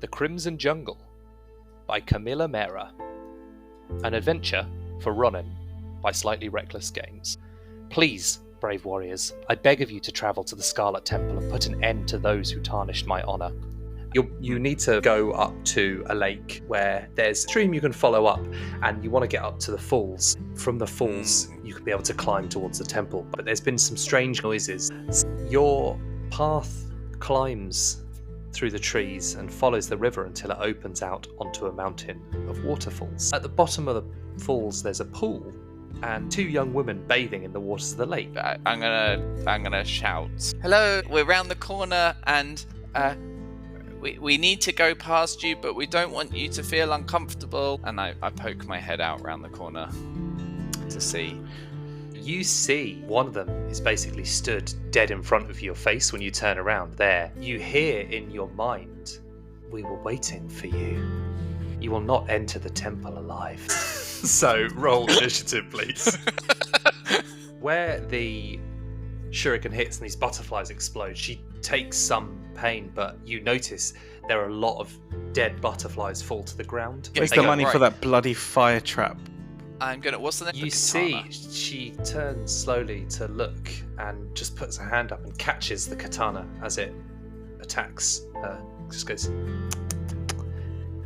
The Crimson Jungle by Camilla Mera. An adventure for Ronin by Slightly Reckless Games. Please, brave warriors, I beg of you to travel to the Scarlet Temple and put an end to those who tarnished my honour. You need to go up to a lake where there's a stream you can follow up, and you want to get up to the falls. From the falls, you can be able to climb towards the temple, but there's been some strange noises. Your path climbs through the trees and follows the river until it opens out onto a mountain of waterfalls. At the bottom of the falls, there's a pool and two young women bathing in the waters of the lake. I'm gonna shout, "Hello, we're round the corner, and we need to go past you, but we don't want you to feel uncomfortable." And I poke my head out round the corner to see. You see one of them is basically stood dead in front of your face when you turn around there. You hear in your mind, "We were waiting for you. You will not enter the temple alive." So roll initiative, please. Where the shuriken hits and these butterflies explode, she takes some pain, but you notice there are a lot of dead butterflies fall to the ground. Where's the money for that bloody fire trap? I'm gonna. What's the name? You see, she turns slowly to look and just puts her hand up and catches the katana as it attacks her. Just goes,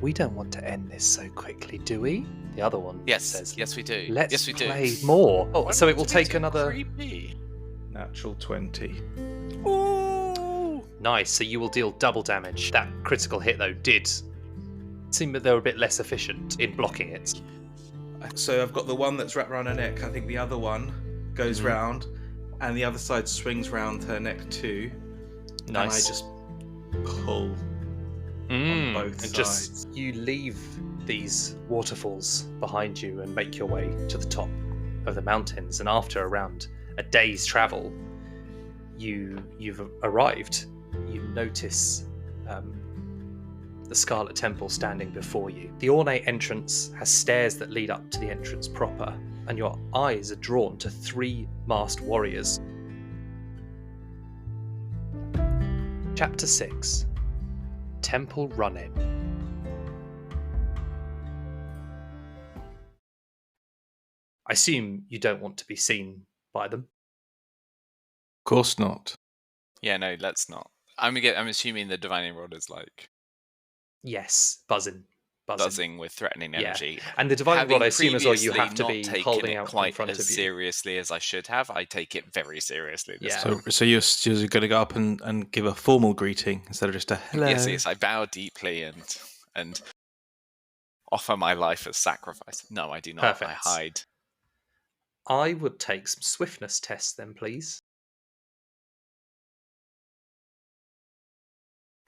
"We don't want to end this so quickly, do we?" The other one says, "Yes, we do. Let's yes, we play do. more." Oh, so it will take another. Creepy. Natural 20. Ooh. Nice. So you will deal double damage. That critical hit though did seem that they were a bit less efficient in blocking it. So I've got the one that's wrapped around her neck. I think the other one goes round, and the other side swings round her neck too. Nice. And I just pull on both and sides. just you leave these waterfalls behind you and make your way to the top of the mountains. And after around a day's travel, you've arrived. You notice the Scarlet Temple standing before you. The ornate entrance has stairs that lead up to the entrance proper, and your eyes are drawn to three masked warriors. Chapter 6. Temple Ronin. I assume you don't want to be seen by them. Of course not. Yeah, no, let's not. I'm assuming the divining rod is like Yes, buzzing with threatening energy. And the divining rod, I assume as well, you have to be taken holding it out quite in front as of you. seriously as I should have. I take it very seriously. This time. So you're going to go up and give a formal greeting instead of just a hello? Yes, I bow deeply and offer my life as sacrifice. No, I do not. Perfect. I hide. I would take some swiftness tests then, please.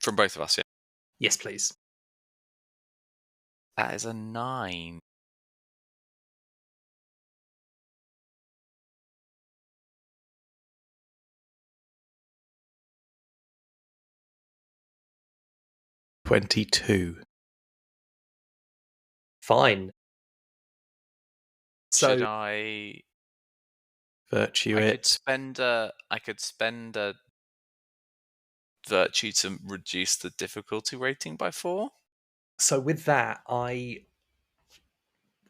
From both of us, yeah. Yes, please. That is a 9. $22. Fine. So Should I Virtue I it. could spend a virtue to reduce the difficulty rating by 4. So with that, I'm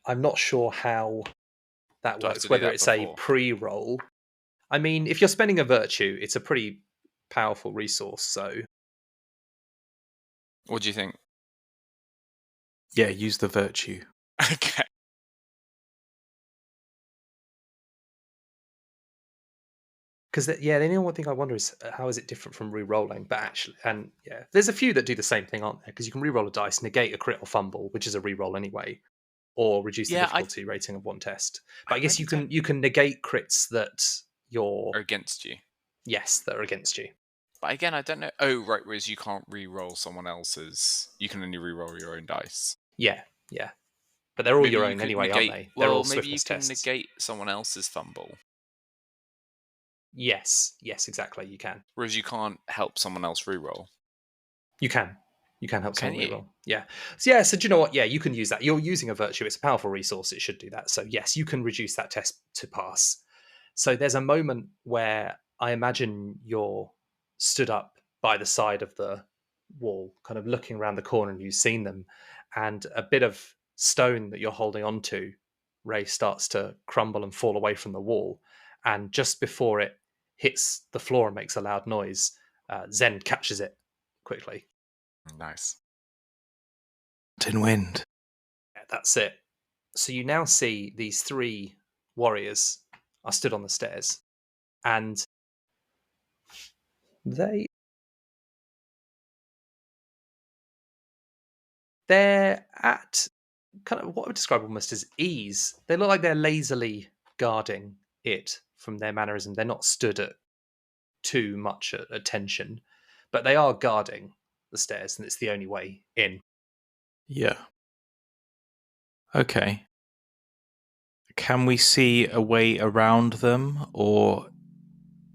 not sure how that Do I have works, to do whether that it's before? a pre-roll. I mean, if you're spending a virtue, it's a pretty powerful resource, so... What do you think? Yeah, use the virtue. Okay. Because, the only one thing I wonder is how is it different from re-rolling? But actually, there's a few that do the same thing, aren't there? Because you can re-roll a dice, negate a crit or fumble, which is a re-roll anyway, or reduce the difficulty rating of one test. But I guess you can negate crits that Are against you. Yes, that are against you. But again, I don't know. Oh, right, whereas you can't re-roll someone else's. You can only re-roll your own dice. Yeah. But they're all Maybe your you own could anyway, aren't they? They're all maybe you swiftness can tests. negate someone else's fumble. Yes, exactly. You can. Whereas you can't help someone else re-roll. You can help someone you? reroll. Yeah. So do you know what? Yeah, you can use that. You're using a virtue. It's a powerful resource. It should do that. So yes, you can reduce that test to pass. So there's a moment where I imagine you're stood up by the side of the wall, kind of looking around the corner, and you've seen them. And a bit of stone that you're holding onto, Ray, starts to crumble and fall away from the wall. And just before it hits the floor and makes a loud noise, Zen catches it quickly. Nice. Tin wind. Yeah, that's it. So you now see these three warriors are stood on the stairs, and they're at kind of what I would describe almost as ease. They look like they're lazily guarding it from their mannerism. They're not stood at too much attention, but they are guarding the stairs, and it's the only way in. Yeah. Okay. Can we see a way around them, or...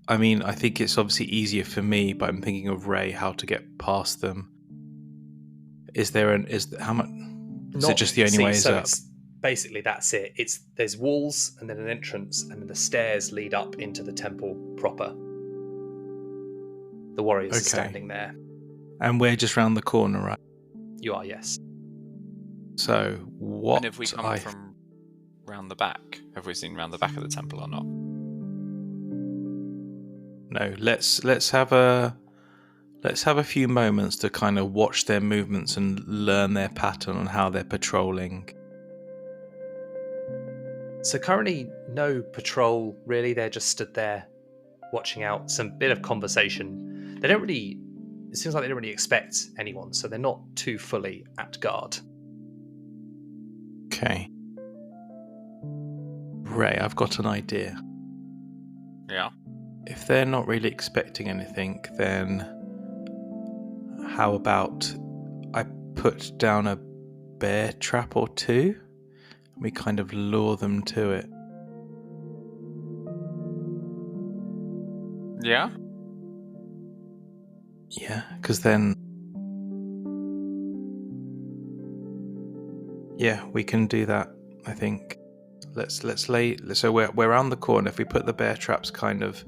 I mean, I think it's obviously easier for me, but I'm thinking of Ray, how to get past them. Is how much? Is it just the only way is up? It's basically that's it. There's walls and then an entrance, and then the stairs lead up into the temple proper. The warriors are standing there. And we're just round the corner, right? You are, yes. So what? And if we come from round the back, have we seen round the back of the temple or not? No, let's have a few moments to kind of watch their movements and learn their pattern on how they're patrolling. So currently no patrol really, they're just stood there watching out, some bit of conversation. It seems like they don't really expect anyone, so they're not too fully at guard. Okay. Ray, I've got an idea. Yeah. If they're not really expecting anything, then how about I put down a bear trap or two? And we kind of lure them to it. Yeah? Yeah, because then... Yeah, we can do that, I think. Let's lay... So we're around the corner. If we put the bear traps kind of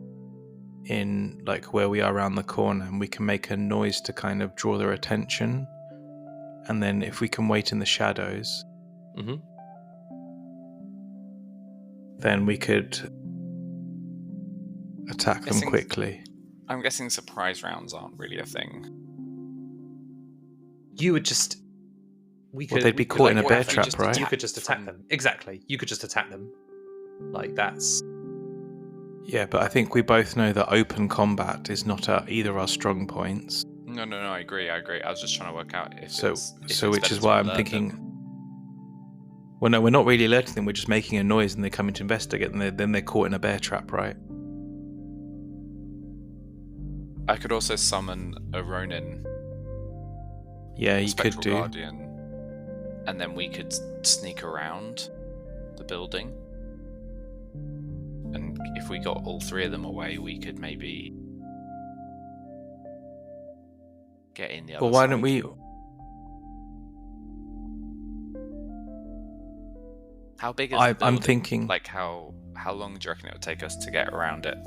in like where we are around the corner, and we can make a noise to kind of draw their attention, and then if we can wait in the shadows, then we could attack them quickly. I'm guessing surprise rounds aren't really a thing. You would just... They'd be caught in a bear trap, right? You could just attack them. Exactly. You could just attack them. Like, that's... Yeah, but I think we both know that open combat is not either our strong points. No, I agree. I was just trying to work out if which is why I'm thinking... Well, no, we're not really alerting them. We're just making a noise and they come in to investigate, and then they're caught in a bear trap, right? I could also summon a Ronin. Yeah, you could do. Guardian, and then we could sneak around the building. And if we got all three of them away, we could maybe get in the other Well, why side. don't we... How big is the building? I'm thinking... Like, how long do you reckon it would take us to get around it?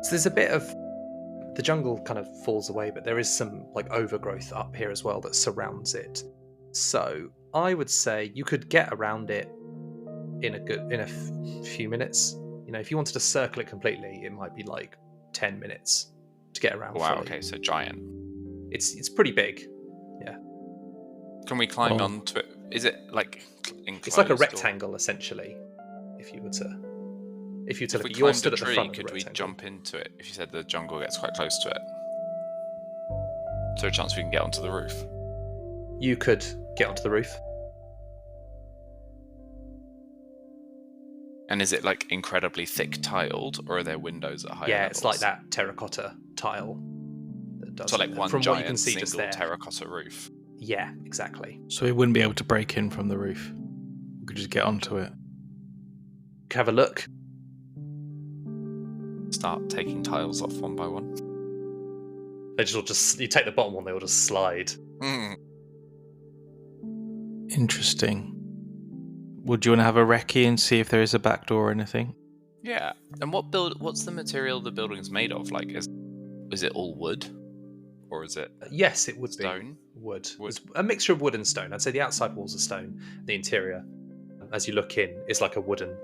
So there's a bit of... The jungle kind of falls away, but there is some like overgrowth up here as well that surrounds it. So I would say you could get around it in a few minutes. You know, if you wanted to circle it completely, it might be like 10 minutes to get around. Wow, fully. okay, so giant. It's pretty big. Yeah. Can we climb onto it? Is it like enclosed? It's like a rectangle essentially. If you look at you're stood at the front of the could we rectangle. jump into it? If you said the jungle gets quite close to it, is there a chance we can get onto the roof? You could get onto the roof. And is it like incredibly thick tiled, or are there windows at higher levels? It's like that terracotta tile. That does So like one from giant what you can see single just there. terracotta roof. Yeah, exactly. So we wouldn't be able to break in from the roof. We could just get onto it. Have a look. Start taking tiles off one by one. They just you take the bottom one, they will just slide. Interesting. Would you want to have a recce and see if there is a back door or anything? Yeah. And what's the material the building's made of? Like, is it all wood, or is it Yes, it would stone? be wood. Wood. It's a mixture of wood and stone. I'd say the outside walls are stone. The interior, as you look in, is like a wooden.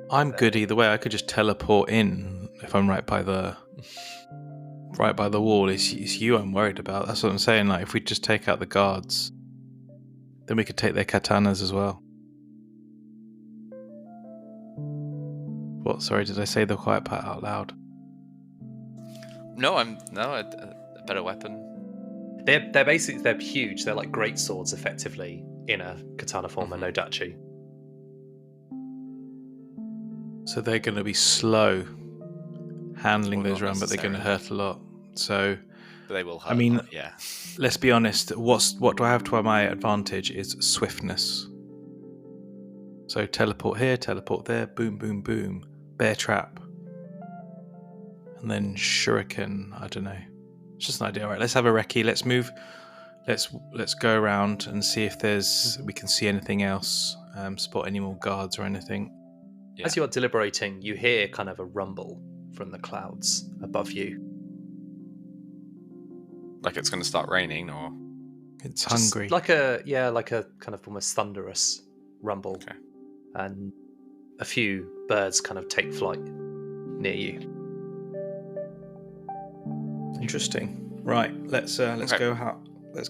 I'm good either way. I could just teleport in if I'm right by the wall. It's you I'm worried about. That's what I'm saying. Like, if we just take out the guards, then we could take their katanas as well. What? Sorry, did I say the quiet part out loud? No, a better weapon. They're basically they're huge. They're like great swords, effectively, in a katana form and no dachi. So they're going to be slow handling Well, those not around, but they're going to hurt a lot. So, But they will hurt. I mean, a lot, yeah. let's be honest. What do I have to my advantage is swiftness. So teleport here, teleport there, boom, boom, boom, bear trap, and then shuriken. I don't know. It's just an idea. All right, let's have a recce. Let's move. Let's go around and see if we can see anything else. Spot any more guards or anything. Yeah. As you are deliberating, you hear kind of a rumble from the clouds above you. Like it's going to start raining, or It's Just hungry. like a kind of almost thunderous rumble. Okay. And a few birds kind of take flight near you. Interesting. Right, let's Okay.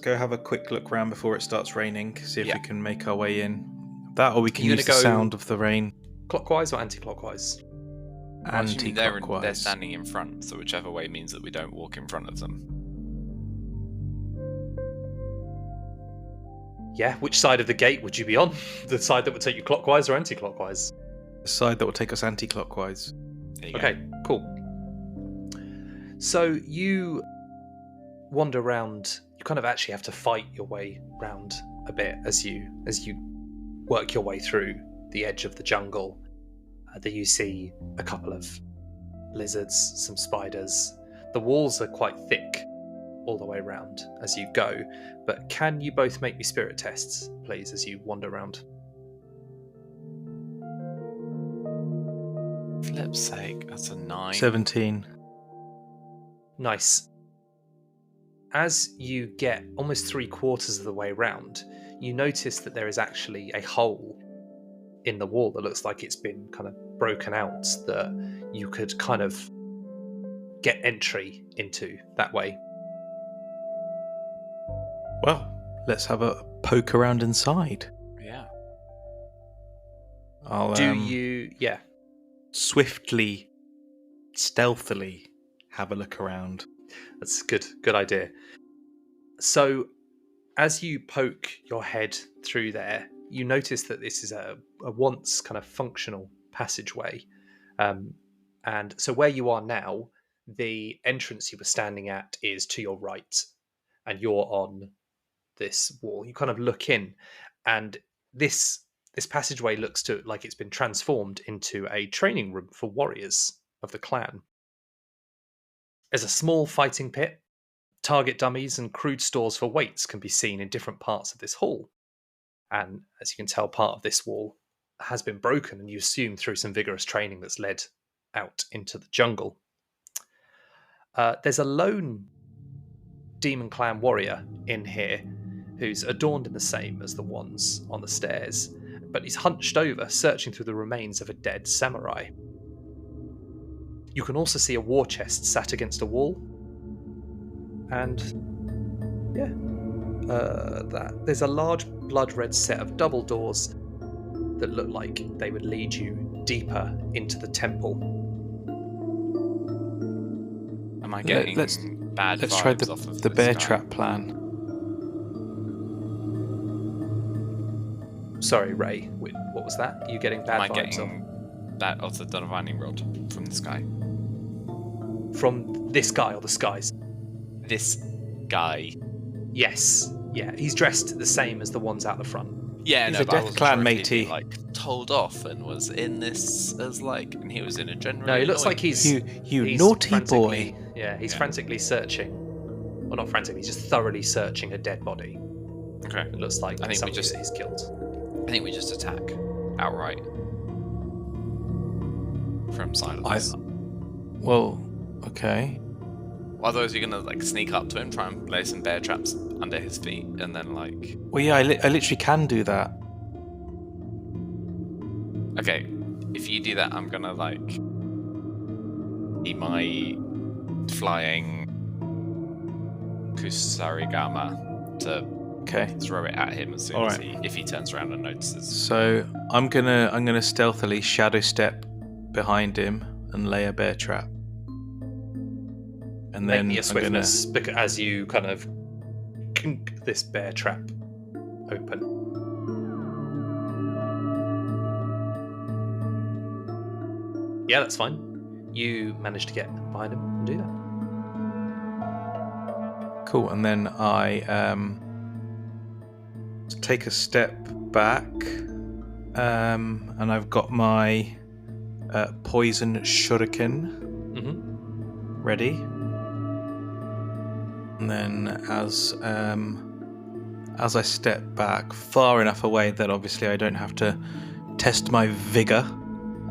go have a quick look round before it starts raining. See if Yeah. we can make our way in. That, or we can You use the gonna go- sound of the rain. Clockwise or anti-clockwise? Actually, they're Anti-clockwise. standing in front, so whichever way means that we don't walk in front of them. Yeah, which side of the gate would you be on? The side that would take you clockwise or anti-clockwise? The side that will take us anti-clockwise. There you go. Okay, cool. So you wander around. You kind of actually have to fight your way round a bit as you work your way through the edge of the jungle. There you see a couple of lizards, some spiders. The walls are quite thick all the way around as you go. But can you both make me spirit tests, please, as you wander around? Flip's sake, that's a 9. 17. Nice. As you get almost 3/4 of the way round, you notice that there is actually a hole in the wall that looks like it's been kind of broken out, that you could kind of get entry into that way. Well, let's have a poke around inside. Yeah. I'll Do you... Yeah. swiftly, stealthily have a look around. That's a good idea. So, as you poke your head through there, you notice that this is a once kind of functional passageway. And so where you are now, the entrance you were standing at is to your right, and you're on this wall. You kind of look in, and this passageway looks to like it's been transformed into a training room for warriors of the clan. There's a small fighting pit. Target dummies and crude stores for weights can be seen in different parts of this hall. And as you can tell, part of this wall has been broken, and you assume through some vigorous training that's led out into the jungle. There's a lone Demon Clan warrior in here who's adorned in the same as the ones on the stairs, but he's hunched over, searching through the remains of a dead samurai. You can also see a war chest sat against a wall. And there's a large blood-red set of double doors that look like they would lead you deeper into the temple. Am I getting bad Let's vibes try off of the this bear guy? trap plan. Sorry, Ray, what was that? Are you getting bad Am I vibes getting that of the divining rod from this guy? from this guy or the skies? This guy. Yes. Yeah, he's dressed the same as the ones out the front. Yeah, He's no, a but I Death wasn't Clan sure if he'd matey. been, like told off and was in this as like, and he was in a general. No, he looks like he's You he's naughty frantically- boy. Yeah, he's Yeah. frantically searching. Well, not frantically, he's just thoroughly searching a dead body. Okay. It looks like I think we somebody just- that he's killed. I think we just attack outright from silence. Well, okay. Otherwise, you're gonna like sneak up to him, try and lay some bear traps under his feet, and then like. Well, yeah, I literally can do that. Okay, if you do that, I'm gonna like be my flying kusarigama to Okay. throw it at him as soon as if he turns around and notices. So I'm gonna stealthily shadow step behind him and lay a bear trap. And Make then me a I'm swiftness because as you kind of kink this bear trap open. Yeah, that's fine. You manage to get behind him and do that. Cool. And then I take a step back, and I've got my poison shuriken ready. And then as I step back far enough away that obviously I don't have to test my vigor,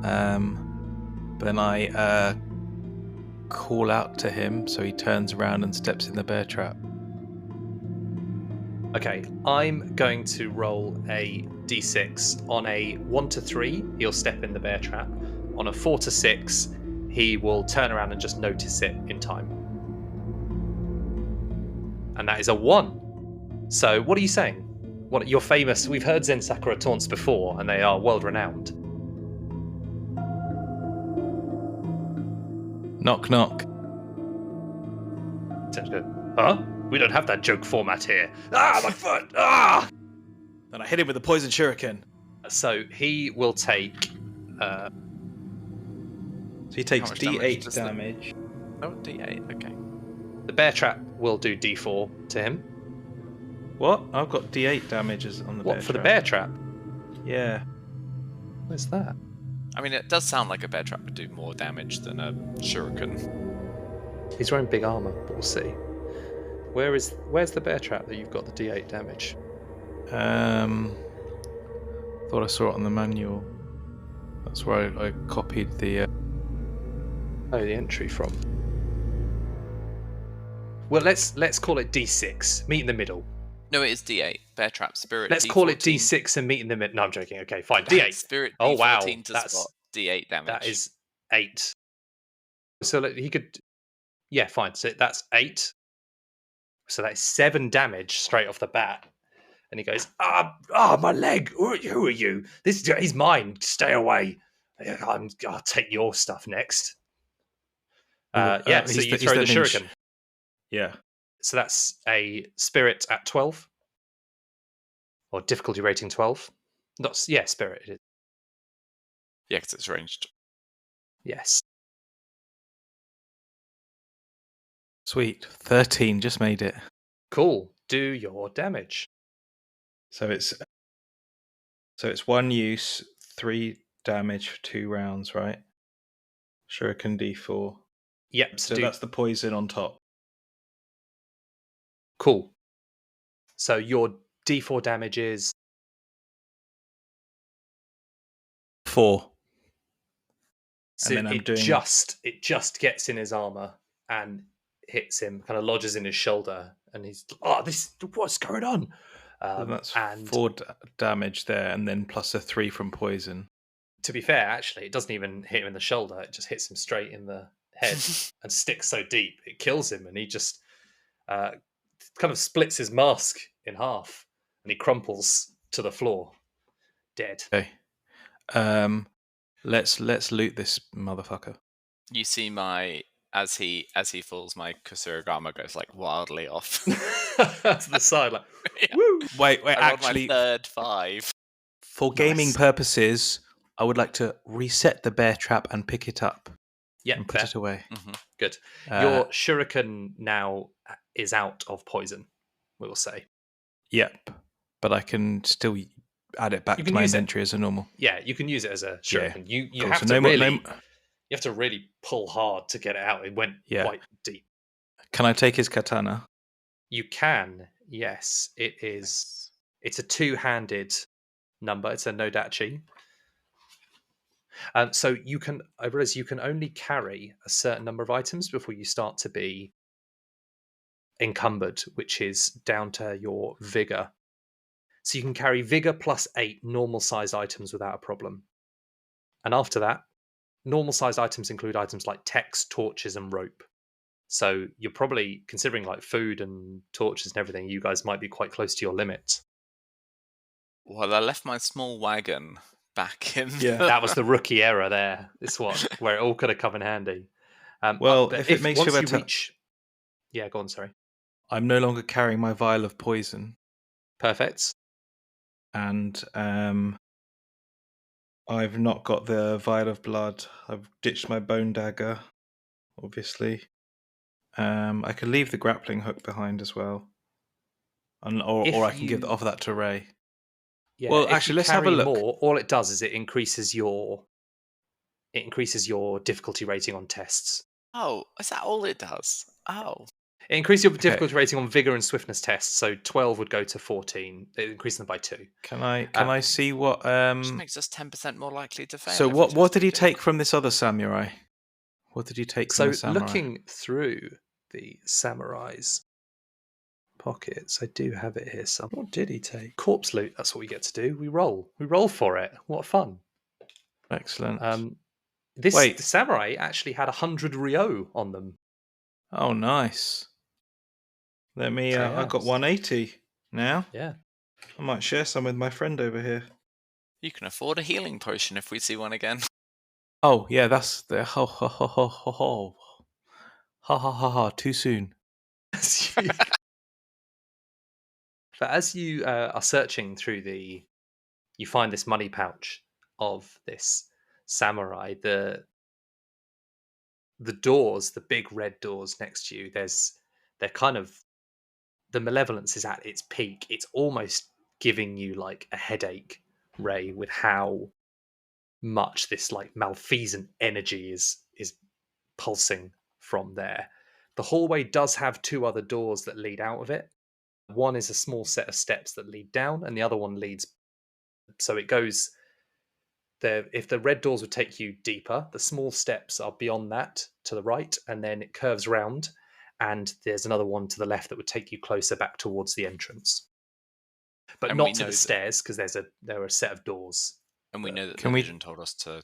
then I call out to him so he turns around and steps in the bear trap. Okay, I'm going to roll a d6. On a 1 to 3, he'll step in the bear trap. On a 4 to 6, he will turn around and just notice it in time. And that is a 1. So, what are you saying? What you're famous? We've heard Zen Sakura taunts before, and they are world renowned. Knock, knock. Sounds good. Huh? We don't have that joke format here. Ah, my foot! Ah! Then I hit him with the poison shuriken. So he will take. So he takes How much damage D8 does damage. Oh, D8. Okay. The bear trap will do D4 to him. What? I've got D8 damages on the bear What for trap. the bear trap? Yeah. Where's that? I mean, it does sound like a bear trap would do more damage than a shuriken. He's wearing big armor, but we'll see. Where's the bear trap that you've got the D8 damage? Thought I saw it on the manual. That's where I copied the. Oh, the entry from. Well, let's call it D6. Meet in the middle. No, it is D8. Bear trap spirit. Let's D14. call it D6 and meet in the middle. No, I'm joking. Okay, fine. D8. Spirit. Oh D14 wow, to spot. D8 damage. that is 8. So he could. Yeah, fine. So that's 8. So that's 7 damage straight off the bat. And he goes, my leg. Who are you? He's mine. Stay away. I'll take your stuff next. So you throw the shuriken. Yeah. So that's a spirit at 12. Or difficulty rating 12. Spirit it is. Yeah, because it's ranged. Yes. Sweet. 13. Just made it. Cool. Do your damage. So it's 1 use, 3 damage for 2 rounds, right? Shuriken D4. Yep. So that's the poison on top. Cool. So your D4 damage is 4. So and then it just gets in his armor and hits him, kind of lodges in his shoulder, and he's what's going on? That's 4 damage there, and then plus a 3 from poison. To be fair, actually, it doesn't even hit him in the shoulder; it just hits him straight in the head and sticks so deep it kills him, and he just kind of splits his mask in half, and he crumples to the floor, dead. Okay. Let's loot this motherfucker. You see as he falls, my Kusurigama goes like wildly off to the side, like yeah. woo. Wait, I actually, rolled my third 5. for gaming purposes, I would like to reset the bear trap and pick it up. Yeah, and put it away. Mm-hmm. Good. Your shuriken now is out of poison, we will say. Yep, but I can still add it back to my inventory as a normal. Yeah, you can use it as a shuriken. Yeah. You have to you have to really pull hard to get it out. It went quite deep. Can I take his katana? You can, yes. It is. It's a 2-handed number. It's a nodachi. So I realize you can only carry a certain number of items before you start to be encumbered, which is down to your vigor. So you can carry vigor plus 8 normal sized items without a problem. And after that, normal sized items include items like text, torches, and rope. So you're probably considering like food and torches and everything, you guys might be quite close to your limit. Well, I left my small wagon back in. Yeah. That was the rookie error there. This one, where it all could have come in handy. Well, but if it makes you once better, reach, yeah, go on. Sorry. I'm no longer carrying my vial of poison, Perfect. and I've not got the vial of blood. I've ditched my bone dagger, obviously. I could leave the grappling hook behind as well, or I can offer that to Ray. Yeah, Well, if actually, you let's have a carry look. more, all it does is it increases your difficulty rating on tests. Oh, is that all it does? Oh. It increases your difficulty rating on vigor and swiftness tests, so 12 would go to 14. It increases them by 2. Can I see what? Which makes us 10% more likely to fail. So if what we did he test take from this other samurai? What did he take from So the samurai? looking through the samurai's pockets, I do have it here. What did he take? Corpse loot. That's what we get to do. We roll. We roll for it. What fun! Excellent. The samurai actually had 100 ryo on them. Oh, nice. Let me. I've got 180 now. Yeah. I might share some with my friend over here. You can afford a healing potion if we see one again. Oh yeah, that's the ho ho ho ho ho ho ha ha ha ha. Too soon. But as you are searching through you find this money pouch of this samurai. The doors, the big red doors next to you, they're kind of, the malevolence is at its peak. It's almost giving you like a headache, Ray, with how much this like malfeasant energy is pulsing from there. The hallway does have 2 other doors that lead out of it. One is a small set of steps that lead down, and the other one leads. So it goes there. If the red doors would take you deeper, the small steps are beyond that to the right, and then it curves round, and there's another one to the left that would take you closer back towards the entrance. But And not to the stairs, because there are a set of doors. And we know that the vision told us to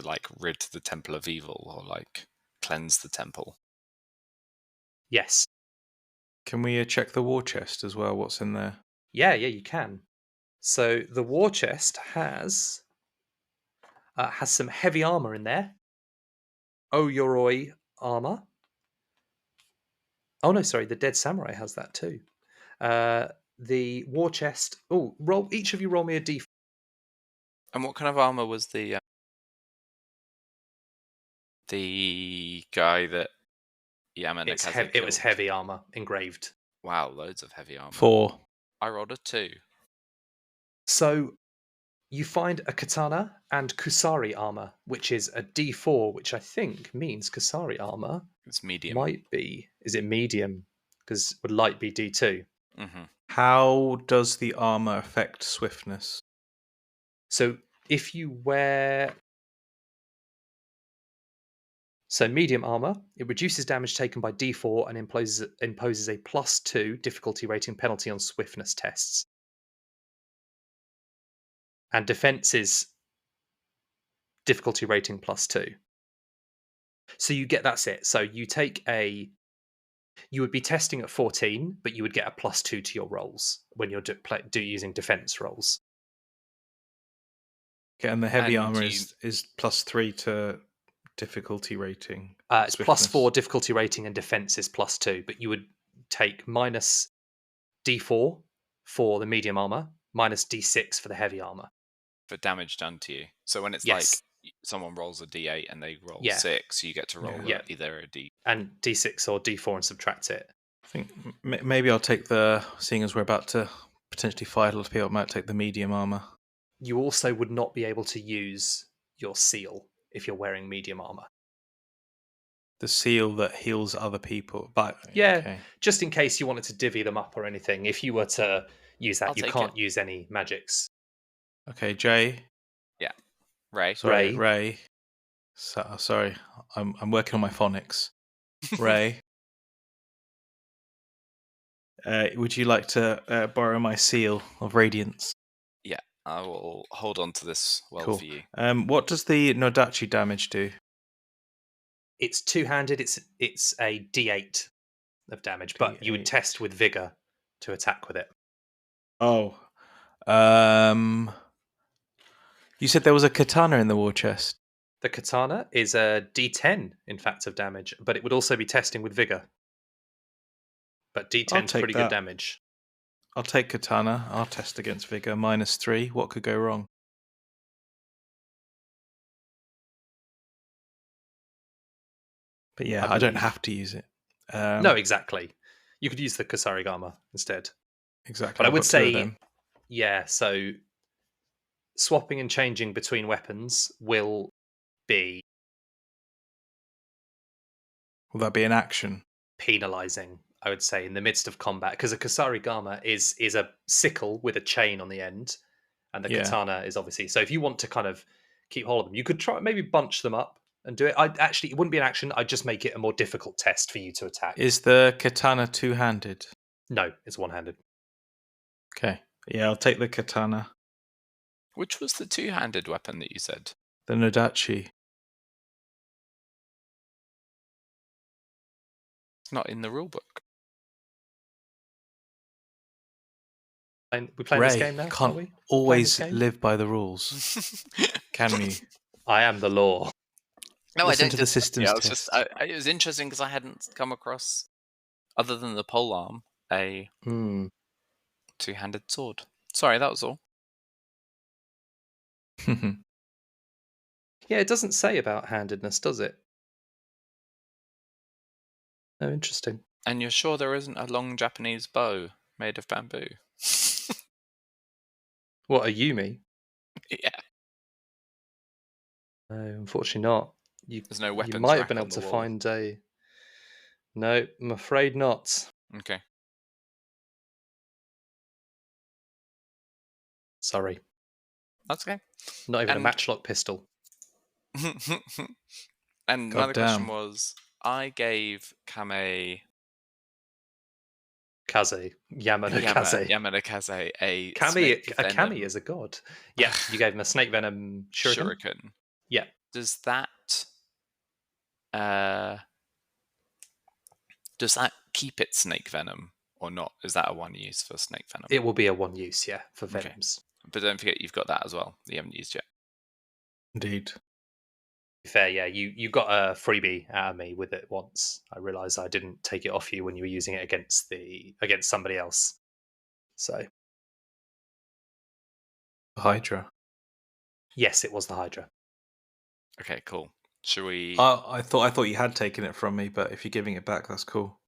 like rid the temple of evil, or like cleanse the temple. Yes. Can we check the war chest as well? What's in there? Yeah, you can. So the war chest has some heavy armor in there. Oyoroi armor. Oh no, sorry, the dead samurai has that too. The war chest. Oh, each of you roll me a d4. And what kind of armor was the guy that Yamanakaze killed? It was heavy armor, engraved. Wow, loads of heavy armor. 4. I rolled a 2. So you find a katana and kusari armor, which is a d4, which I think means kusari armor. It's medium. Might be. Is it medium? Because would light be d2? Mm-hmm. How does the armor affect swiftness? So if you wear... So medium armor, it reduces damage taken by d4 and imposes a +2 difficulty rating penalty on swiftness tests. And defense is difficulty rating +2. So you get, that's it. So you would be testing at 14, but you would get a +2 to your rolls when you're using defense rolls. Okay, and the heavy armor is +3 to difficulty rating. It's +4 difficulty rating and defense is +2, but you would take minus d4 for the medium armor, minus d6 for the heavy armor. For damage done to you. So when it's like someone rolls a d8 and they roll 6, you get to roll either a d... And d6 or d4 and subtract it. I think maybe I'll take seeing as we're about to potentially fight a lot of people, I might take the medium armor. You also would not be able to use your seal if you're wearing medium armor. The seal that heals other people. But just in case you wanted to divvy them up or anything. If you were to use that, you can't use any magics. Okay, Jay. Yeah. Ray. Sorry, Ray. Sorry, I'm working on my phonics. Ray. Would you like to borrow my seal of radiance? Yeah, I will hold on to this well Cool. for you. What does the Nodachi damage do? It's two-handed. It's a D8 of damage, but you would D8. test with vigor to attack with it. Oh. You said there was a katana in the war chest. The katana is a D10, in fact, of damage, but it would also be testing with vigor. But D10 is take pretty that. good damage. I'll take katana. I'll test against vigor. -3. What could go wrong? But yeah, I don't have to use it. No, exactly. You could use the Kasarigama instead. Exactly. But I I've would got two of say, them. yeah, so swapping and changing between weapons will be Will that be an action? penalizing, I would say, in the midst of combat, because a Kasarigama is a sickle with a chain on the end, and the Yeah. katana is obviously. So if you want to kind of keep hold of them, you could try maybe bunch them up and do it. It wouldn't be an action. I'd just make it a more difficult test for you to attack. Is the katana two-handed? No, it's one-handed. Okay. Yeah, I'll take the katana. Which was the two-handed weapon that you said? The Nodachi. It's not in the rulebook. And we playing Ray, this game now, can't are we? always Playing this game? live by the rules, can we? I am the law. No, Listen I don't. to the systems yeah, test. it was interesting because I hadn't come across, other than the pole arm, a two-handed sword. Sorry, that was all. Yeah, it doesn't say about handedness, does it? Oh, interesting. And you're sure there isn't a long Japanese bow made of bamboo? What, a Yumi? Yeah. No, unfortunately not. There's no weapons You might have rack been on able the to wall. find a. No, I'm afraid not. Okay. Sorry. That's okay. Not even a And- matchlock pistol. And another question was, I gave Kame Kaze. Yamano Kaze. Yamada Kaze a Kami, snake a venom Kami is a god. Yeah, you gave him a snake venom shuriken. shuriken. Yeah. Does that keep its snake venom or not? Is that a one use for snake venom? It will be a one use, yeah, for Okay. venoms. But don't forget you've got that as well. That you haven't used yet. Indeed. Fair, yeah. You got a freebie out of me with it once. I realised I didn't take it off you when you were using it against somebody else. So Hydra. yes, it was the Hydra. Okay, cool. Should we? I thought you had taken it from me, but if you're giving it back, that's cool.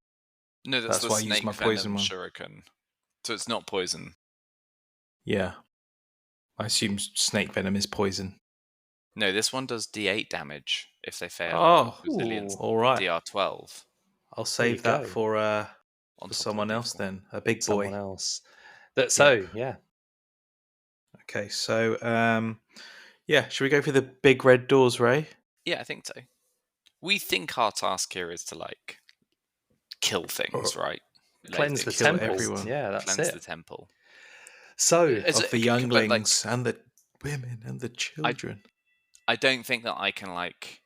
No, that's the why I used snake my venom poison one. shuriken. So it's not poison. Yeah. I assume snake venom is poison. No, this one does D8 damage if they fail. Oh, Resilience all right. DR12. I'll save that go. for On top of someone the else D4. then. A big boy. Someone else. So, yeah. Okay, so yeah, should we go for the big red doors, Ray? Yeah, I think so. We think our task here is to like kill things, right? Cleanse the kill temple. everyone. Yeah, that's Cleanse it. the temple. So, Of the younglings and the women and the children. I don't think that I can like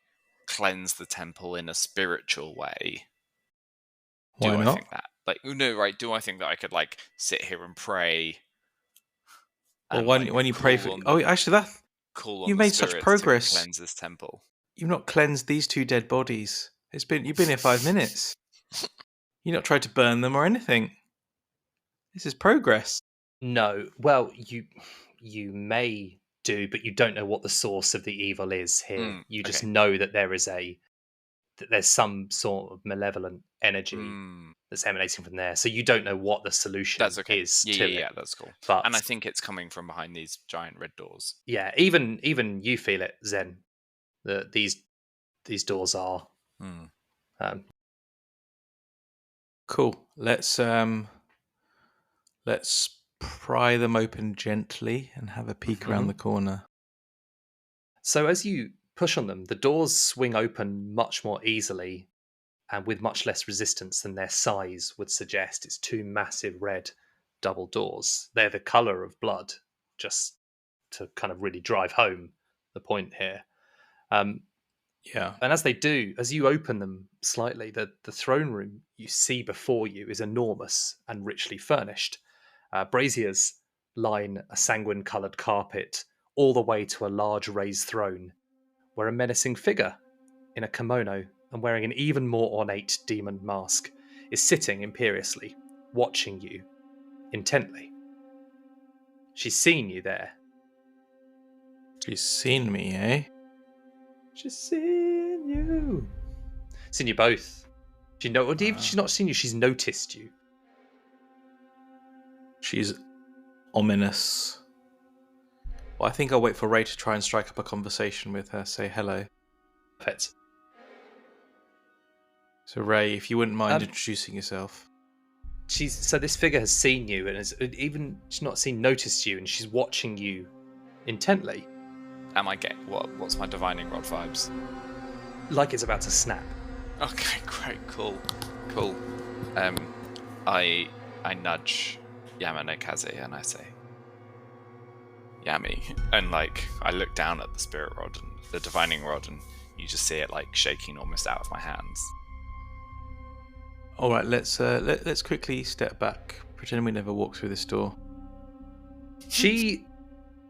cleanse the temple in a spiritual way. Why Do I not? think that? Like, no, right? Do I think that I could like sit here and pray? Well, and, when you pray for actually call you on made the such spirits progress. to cleanse this temple. You've not cleansed these two dead bodies. You've been here 5 minutes. You've not tried to burn them or anything. This is progress. no. Well, you may do, but you don't know what the source of the evil is here. You just know that there's some sort of malevolent energy that's emanating from there. So you don't know what the solution is to it. Yeah, that's cool. But, and I think it's coming from behind these giant red doors. Yeah, even you feel it, Zen. That these doors are. Cool. Let's pry them open gently and have a peek around the corner. So as you push on them, the doors swing open much more easily and with much less resistance than their size would suggest. It's two massive red double doors. They're the colour of blood, just to kind of really drive home the point here. Yeah. And as they do, as you open them slightly, the throne room you see before you is enormous and richly furnished. Braziers line a sanguine-coloured carpet all the way to a large raised throne, where a menacing figure in a kimono and wearing an even more ornate demon mask is sitting imperiously, watching you intently. She's seen you there. She's seen me, eh? She's seen you. Seen you both. She's not seen you, she's noticed you. She's ominous. Well, I think I'll wait for Ray to try and strike up a conversation with her. Say hello. Perfect. So, Ray, if you wouldn't mind introducing yourself. So this figure has seen you, and she's not noticed you, and she's watching you intently. Am I getting what's my divining rod vibes? Like it's about to snap. Okay, great, cool. I nudge Yamanakaze and I say, Yami, and I look down at the spirit rod and the divining rod, and you just see it shaking almost out of my hands. All right, let's quickly step back. Pretend we never walked through this door. She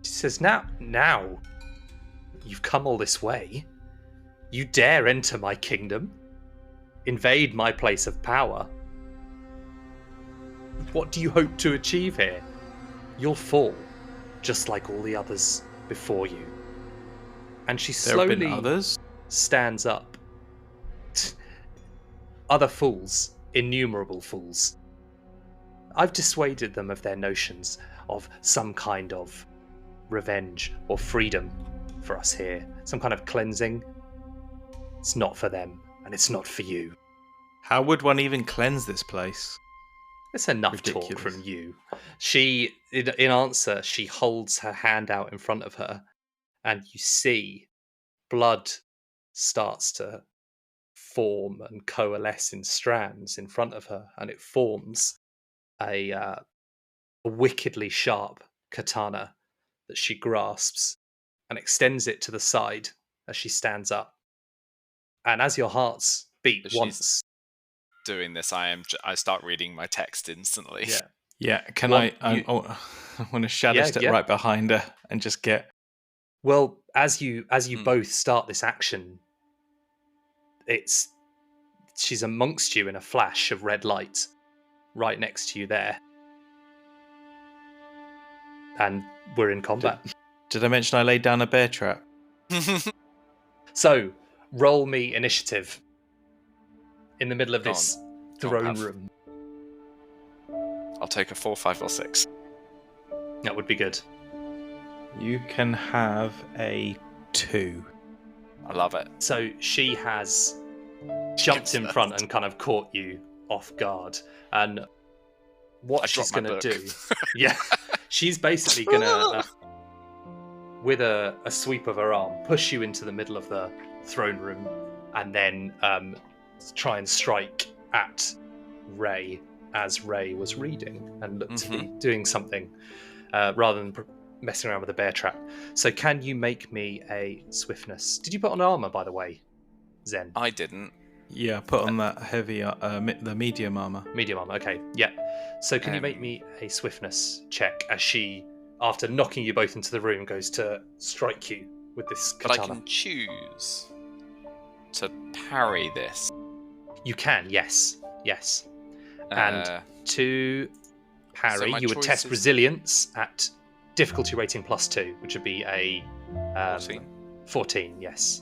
says, now, you've come all this way. You dare enter my kingdom? Invade my place of power? What do you hope to achieve here? You'll fall, just like all the others before you. And she There have slowly been others? stands up. Other fools, innumerable fools. I've dissuaded them of their notions of some kind of revenge or freedom for us here. Some kind of cleansing. It's not for them, and it's not for you. How would one even cleanse this place? It's enough Ridiculous. talk from you. She, in answer, she holds her hand out in front of her, and you see blood starts to form and coalesce in strands in front of her, and it forms a wickedly sharp katana that she grasps and extends it to the side as she stands up. And as your hearts beat As she's once, doing this, I start reading my text instantly. yeah, Yeah, can Well, I want to shadow step yeah. right behind her and just get... Well, as you both start this action, she's amongst you in a flash of red light, right next to you there, and we're in combat. Did I mention I laid down a bear trap? So, roll me initiative in the middle of Go this Go on, throne Pav. room. I'll take a 4, 5, or 6. That would be good. You can have a 2. I love it. So she has jumped in front and kind of caught you off guard, and what I she's dropped my going to book. do, yeah, she's basically going to, with a sweep of her arm, push you into the middle of the throne room, and then try and strike at Ray as Ray was reading and looked to be doing something rather than messing around with a bear trap. So can you make me a swiftness? Did you put on armor, by the way, Zen? I didn't. Yeah, put on that heavy, the medium armor. Medium armor, okay, yeah. So can you make me a swiftness check as she, after knocking you both into the room, goes to strike you with this But katana? I can choose to parry this. You can, yes. And to parry, so my you would choice test is- resilience at difficulty rating +2, which would be a 14. 14, yes.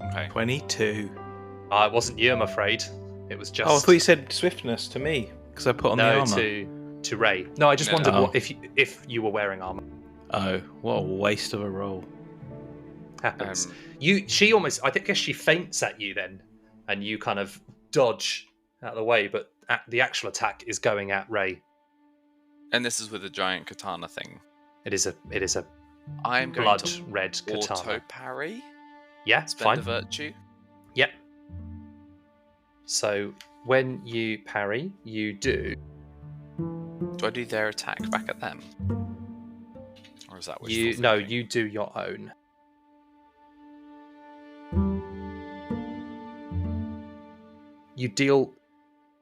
Okay. 22. It wasn't you, I'm afraid. It was just... Oh, I thought you said swiftness to me, because I put on the no, armor. to Ray. No, I just No. wondered Oh. if you were wearing armor. Oh, what a waste of a roll. Happens. I guess she feints at you then, and you kind of dodge out of the way, but the actual attack is going at Ray. And this is with a giant katana thing. It is a I am going blood to red katana. auto parry. Yeah, Spend fine. a virtue. Yep. So when you parry, you do. Do I do their attack back at them? Or is that wishful You thinking? no, you do your own. You deal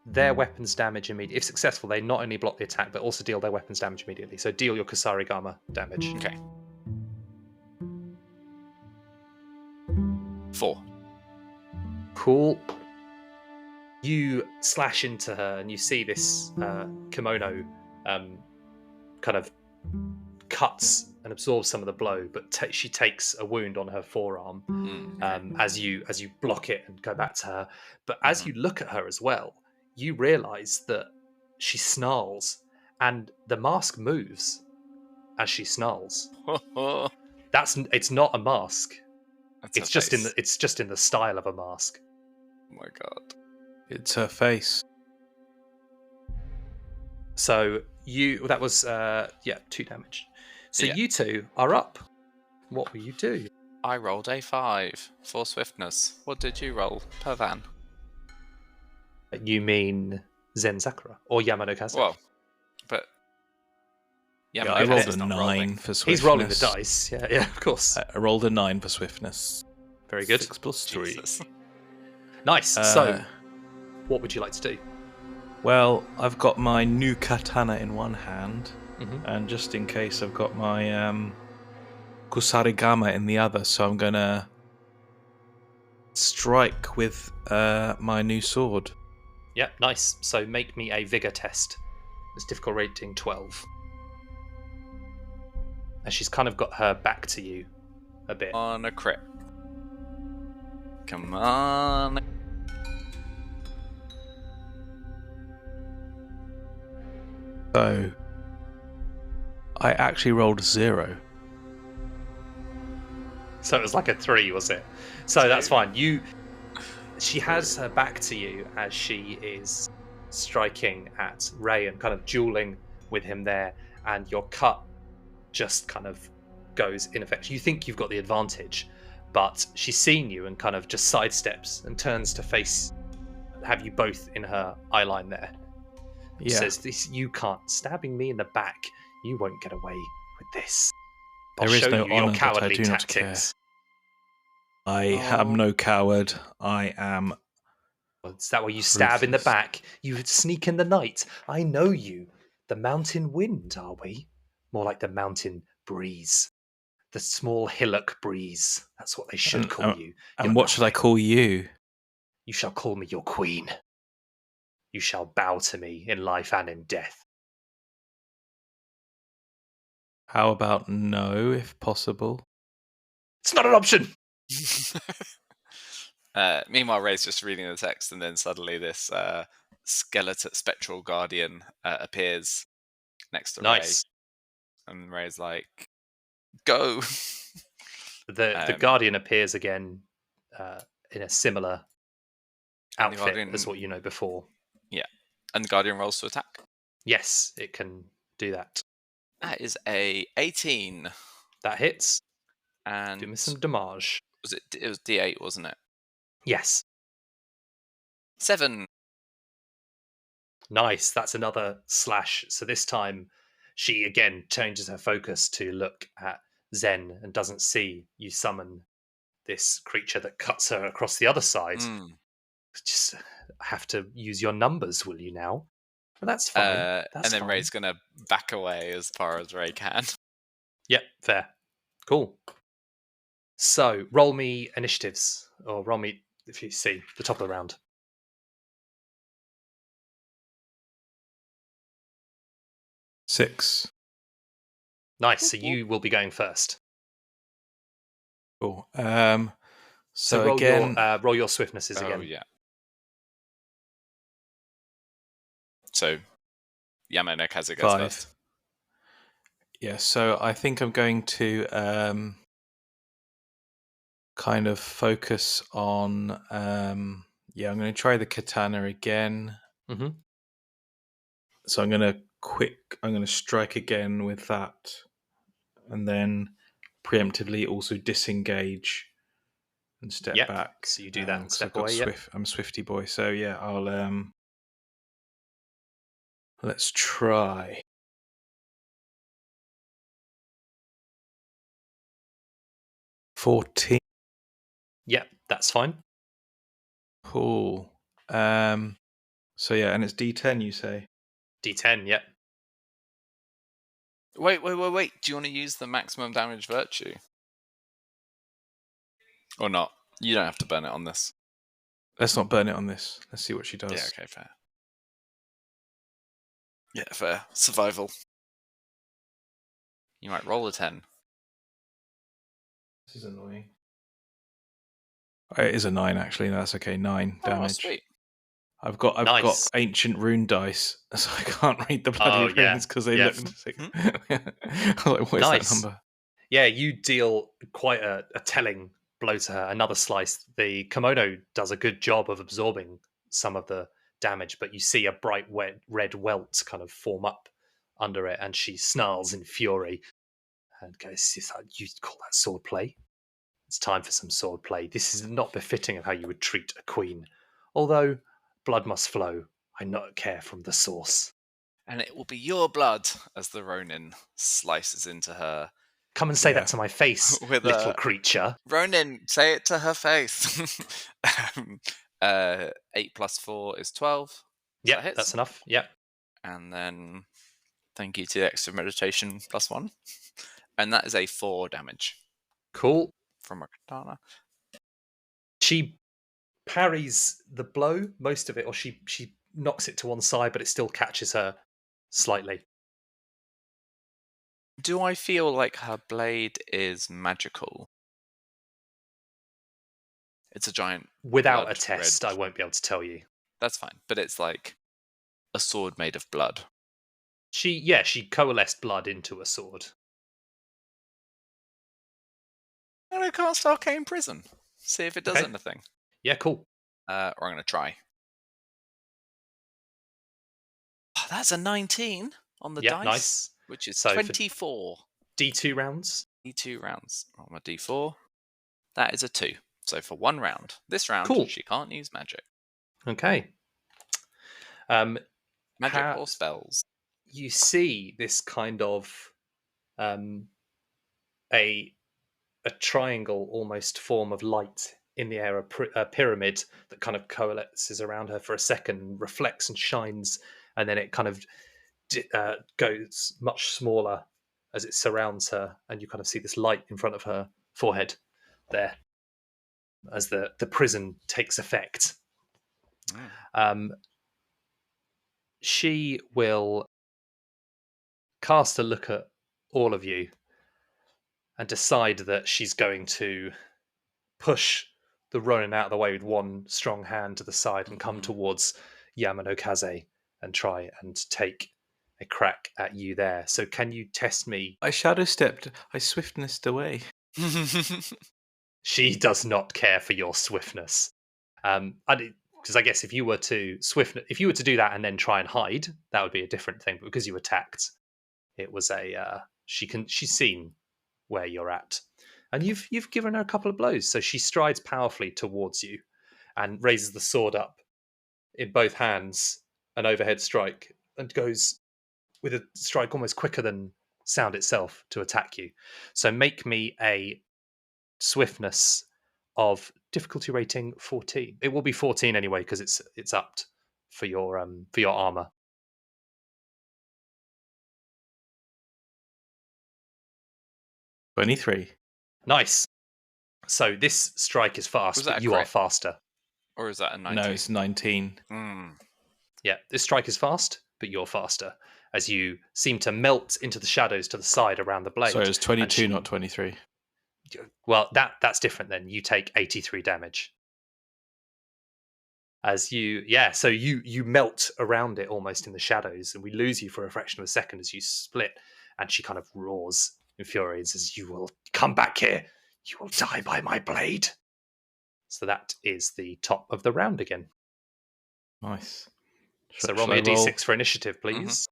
their weapons damage immediately. If successful, they not only block the attack, but also deal their weapons damage immediately. So deal your Kusarigama damage. Okay. 4. Cool. You slash into her, and you see this kimono kind of cuts and absorbs some of the blow, but she takes a wound on her forearm as you block it and go back to her. But as you look at her as well, you realise that she snarls, and the mask moves as she snarls. It's not a mask. It's just in the style of a mask. Oh my god. It's her face. So that was 2 damage. So Yeah. you two are up. What will you do? I rolled a 5 for swiftness. What did you roll, Pervan? You mean Zen Sakura or Yamano Kaze? Well, but Yeah, Yamano I rolled Kaze's a not 9 rolling. for swiftness. He's rolling the dice. Yeah, of course. I rolled a 9 for swiftness. Very good. 6 plus 3. Jesus. Nice. So, what would you like to do? Well, I've got my new katana in one hand, Mhm. and just in case, I've got my Kusarigama in the other, so I'm going to strike with my new sword. Yeah, nice. So make me a vigor test. It's difficult rating 12. And she's kind of got her back to you a bit. On a crit. Come on. So, I actually rolled 0. So it was like a 3, was it? So that's fine. She has her back to you as she is striking at Ray and kind of dueling with him there, and your cut just kind of goes ineffective. You think you've got the advantage, but she's seen you and kind of just sidesteps and turns to have you both in her eye line there. Yeah. Says, "This you can't. Stabbing me in the back, you won't get away with this. I'll There is show no you your honour that I cowardly do not tactics." I am no coward. I am. Is that why you stab in the Ruthless. back? You sneak in the night. I know you. The mountain wind, are we? More like the mountain breeze. The small hillock breeze. That's what they should call you. And You're what should I nothing. call you? You shall call me your queen. You shall bow to me in life and in death. How about no, if possible? It's not an option. Meanwhile, Ray's just reading the text, and then suddenly this skeleton spectral guardian appears next to Nice. Ray. And Ray's like, go! The Guardian appears again in a similar And the outfit Guardian- as what you know before. And the Guardian rolls to attack. Yes, it can do that. That is a 18. That hits. And Do me some damage. it was D8, wasn't it? Yes. 7. Nice. That's another slash. So this time she again changes her focus to look at Zen and doesn't see you summon this creature that cuts her across the other side. Just have to use your numbers, will you now? But that's fine. That's and then fine. Ray's going to back away as far as Ray can. Yep, fair. Cool. So roll me initiatives, or roll me, if you see, the top of the round. Six. Nice. So you will be going first. Cool. So So again, roll your swiftnesses Oh, again. yeah. So, Yamano Kaze goes 5. first. Yeah, so I think I'm going to kind of focus on. I'm going to try the katana again. Mm-hmm. So I'm going to strike again with that, and then preemptively also disengage and step Yep, back. so you do that and 'cause step I've got away, yep. I'm a swifty boy, so yeah, I'll let's try. 14. Yep, that's fine. Cool. So yeah, and it's D10, you say? D10, yep. Wait. Do you want to use the maximum damage virtue? Or not? You don't have to burn it on this. Let's not burn it on this. Let's see what she does. Yeah, okay, fair. Yeah, fair. Survival. You might roll a 10. This is annoying. It is a 9, actually. No, that's okay. 9 damage. Oh, sweet. I've got Nice. ancient rune dice, so I can't read the bloody yeah. runes because they Yeah. look sick. I was like, what is Nice. that number? Yeah, you deal quite a telling blow to her. Another slice. The kimono does a good job of absorbing some of the damage, but you see a bright red welt kind of form up under it, and she snarls in fury and goes, "You call that sword play? It's time for some sword play. This is not befitting of how you would treat a queen. Although blood must flow, I not care from the source." And it will be your blood as the Ronin slices into her. Come and say Yeah. that to my face, With little a- creature. Ronin, say it to her face. 8 plus 4 is 12. Yep, hits. that's enough. Yep. And then thank you to the extra meditation plus 1. And that is a 4 damage Cool. from a katana. She parries the blow, most of it, or she knocks it to one side, but it still catches her slightly. Do I feel like her blade is magical? It's a giant. Without a blood test, red- I won't be able to tell you. That's fine, but it's like a sword made of blood. She coalesced blood into a sword. I'm gonna cast Arcane Prison. See if it does Okay. anything. Yeah, cool. Or I'm gonna try. Oh, that's a 19 on the Yeah, dice, nice. which is So for 24. D2 rounds. D2 rounds. On my D4, that is a 2. So for 1 round. This round, Cool. she can't use magic. Okay. Magic or spells. You see this kind of a triangle almost form of light in the air, a pyramid that kind of coalesces around her for a second, reflects and shines, and then it kind of goes much smaller as it surrounds her, and you kind of see this light in front of her forehead there as the prison takes effect. She will cast a look at all of you and decide that she's going to push the Ronin out of the way with one strong hand to the side and come towards Yamanokaze and try and take a crack at you there. So can you test me? I shadow stepped. I swiftnessed away. She does not care for your swiftness. Because I guess if you were to do that and then try and hide, that would be a different thing. But because you attacked, it was she's seen where you're at, and you've given her a couple of blows. So she strides powerfully towards you, and raises the sword up in both hands, an overhead strike, and goes with a strike almost quicker than sound itself to attack you. So make me a swiftness of difficulty rating 14. It will be 14 anyway because it's upped for your armor. $23. Nice. So this strike is fast, but you are faster. Or is that a 19? No, it's 19. Yeah, this strike is fast, but you're faster as you seem to melt into the shadows to the side around the blade. So it was 22, not 23. Well, that's different then. You take 83 damage. As you melt around it almost in the shadows, and we lose you for a fraction of a second as you split, and she kind of roars in fury and says, "You will come back here. You will die by my blade." So that is the top of the round again. Nice. So roll me a d6 for initiative, please. Mm-hmm.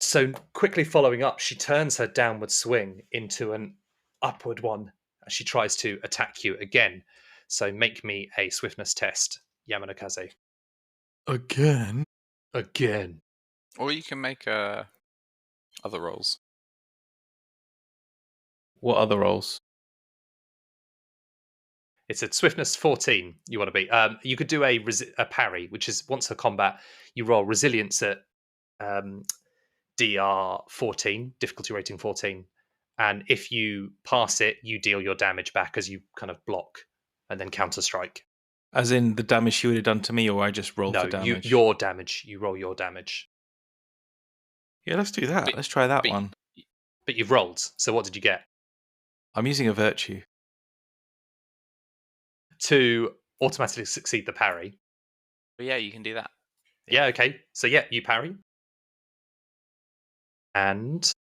So quickly following up, she turns her downward swing into an upward one as she tries to attack you again. So make me a swiftness test, Yamanakaze. Again? Again. Or you can make other rolls. What other rolls? It's a swiftness 14 you want to be. You could do a parry, which is once a combat, you roll resilience at DR 14, difficulty rating 14. And if you pass it, you deal your damage back as you kind of block and then counter strike. As in the damage she would have done to me, or I just roll No, for damage? your damage. You roll your damage. Yeah, let's do that. Let's try that one. But you've rolled. So what did you get? I'm using a virtue. To automatically succeed the parry. But yeah, you can do that. Yeah, okay. So yeah, you parry. And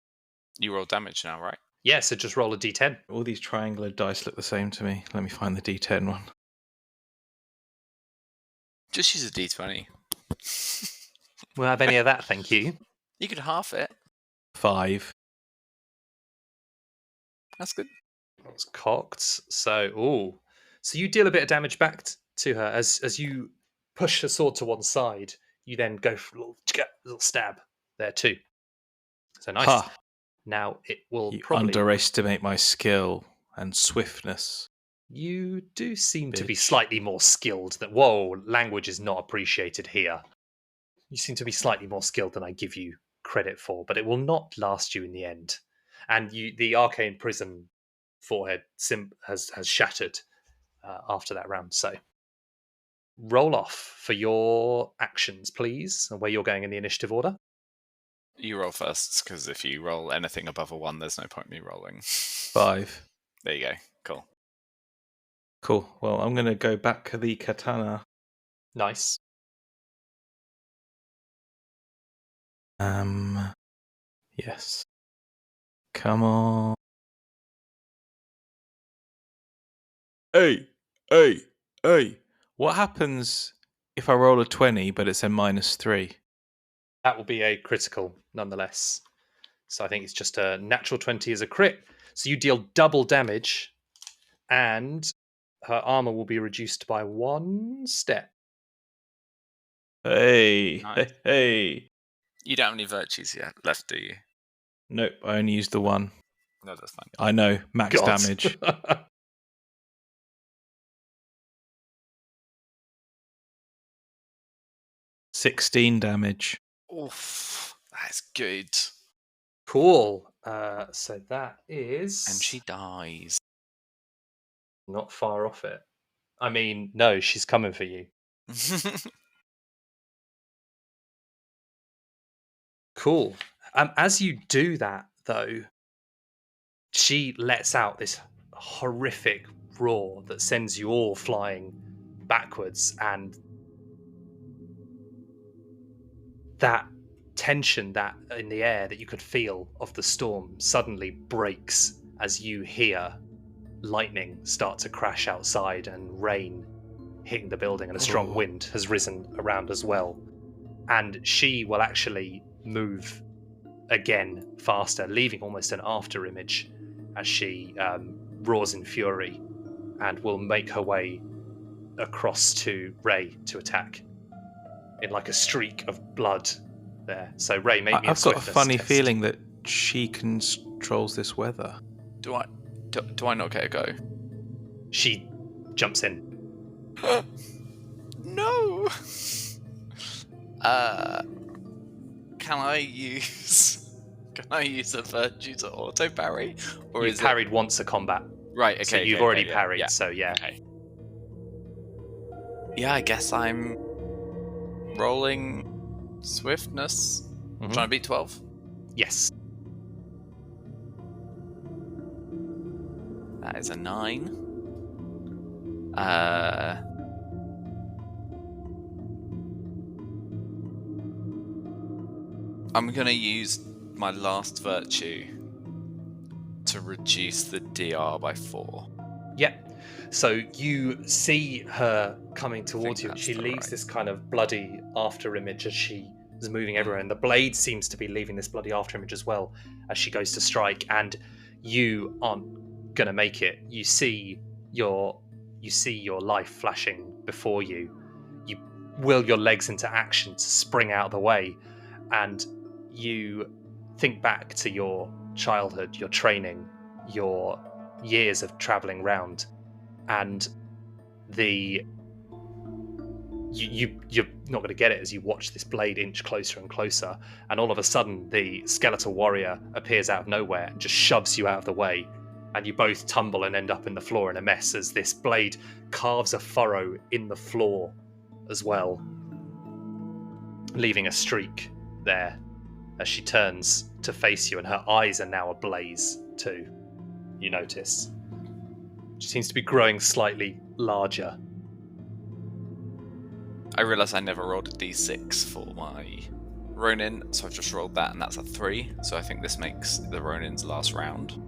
you roll damage now, right? Yeah, so just roll a d10. All these triangular dice look the same to me. Let me find the d10 one. Just use a d20. We'll have any of that, thank you. You could half it. 5. That's good. That's cocked. So you deal a bit of damage back to her as you push her sword to one side. You then go for a little stab there too. So nice. Ha! Now it will You probably underestimate my skill and swiftness. You do seem to be Bitch. slightly more skilled. Whoa, language is not appreciated here. You seem to be slightly more skilled than I give you credit for, but it will not last you in the end. And the arcane prison forehead has shattered after that round. So roll off for your actions, please, and where you're going in the initiative order. You roll first, because if you roll anything above a 1, there's no point me rolling. 5. There you go. Cool. Cool. Well, I'm going to go back the katana. Nice. Yes. Come on. Hey! What happens if I roll a 20, but it's a -3? That will be a critical, nonetheless. So I think it's just a natural 20 as a crit. So you deal double damage, and her armor will be reduced by 1 step. Hey! Nice. Hey! You don't have any virtues yet left, do you? Nope, I only used the 1. No, that's fine. I know, max God. damage. 16 damage. Oof, that's good. Cool. So that is... And she dies. Not far off it. I mean, no, she's coming for you. Cool. As you do that, though, she lets out this horrific roar that sends you all flying backwards, and that tension that in the air that you could feel of the storm suddenly breaks as you hear lightning start to crash outside and rain hitting the building, and a strong wind has risen around as well. And she will actually move again faster, leaving almost an after image as she roars in fury, and will make her way across to Ray to attack in like a streak of blood there. So Ray, maybe I've got a funny feeling that she controls this weather. Do I not get a go? She jumps in. No. Can I use a virtue to auto parry, or You've parried once a combat, right? Okay, so you've already parried. So yeah. Okay. Yeah, I guess I'm rolling swiftness. Mhm. Trying to beat 12. Yes. That is a 9. I'm gonna use my last virtue to reduce the DR by 4. Yep. So you see her coming towards you, and that's she the leaves right. this kind of bloody after image as she is moving everywhere, and the blade seems to be leaving this bloody afterimage as well as she goes to strike. And you aren't gonna make it. You see your life flashing before you. You will your legs into action to spring out of the way, and you think back to your childhood, your training, your years of traveling round, and you're not going to get it as you watch this blade inch closer and closer, and all of a sudden the skeletal warrior appears out of nowhere and just shoves you out of the way, and you both tumble and end up in the floor in a mess as this blade carves a furrow in the floor as well, leaving a streak there as she turns to face you, and her eyes are now ablaze too. You notice she seems to be growing slightly larger. I realise I never rolled a d6 for my Ronin, so I've just rolled that, and that's a 3. So I think this makes the Ronin's last round.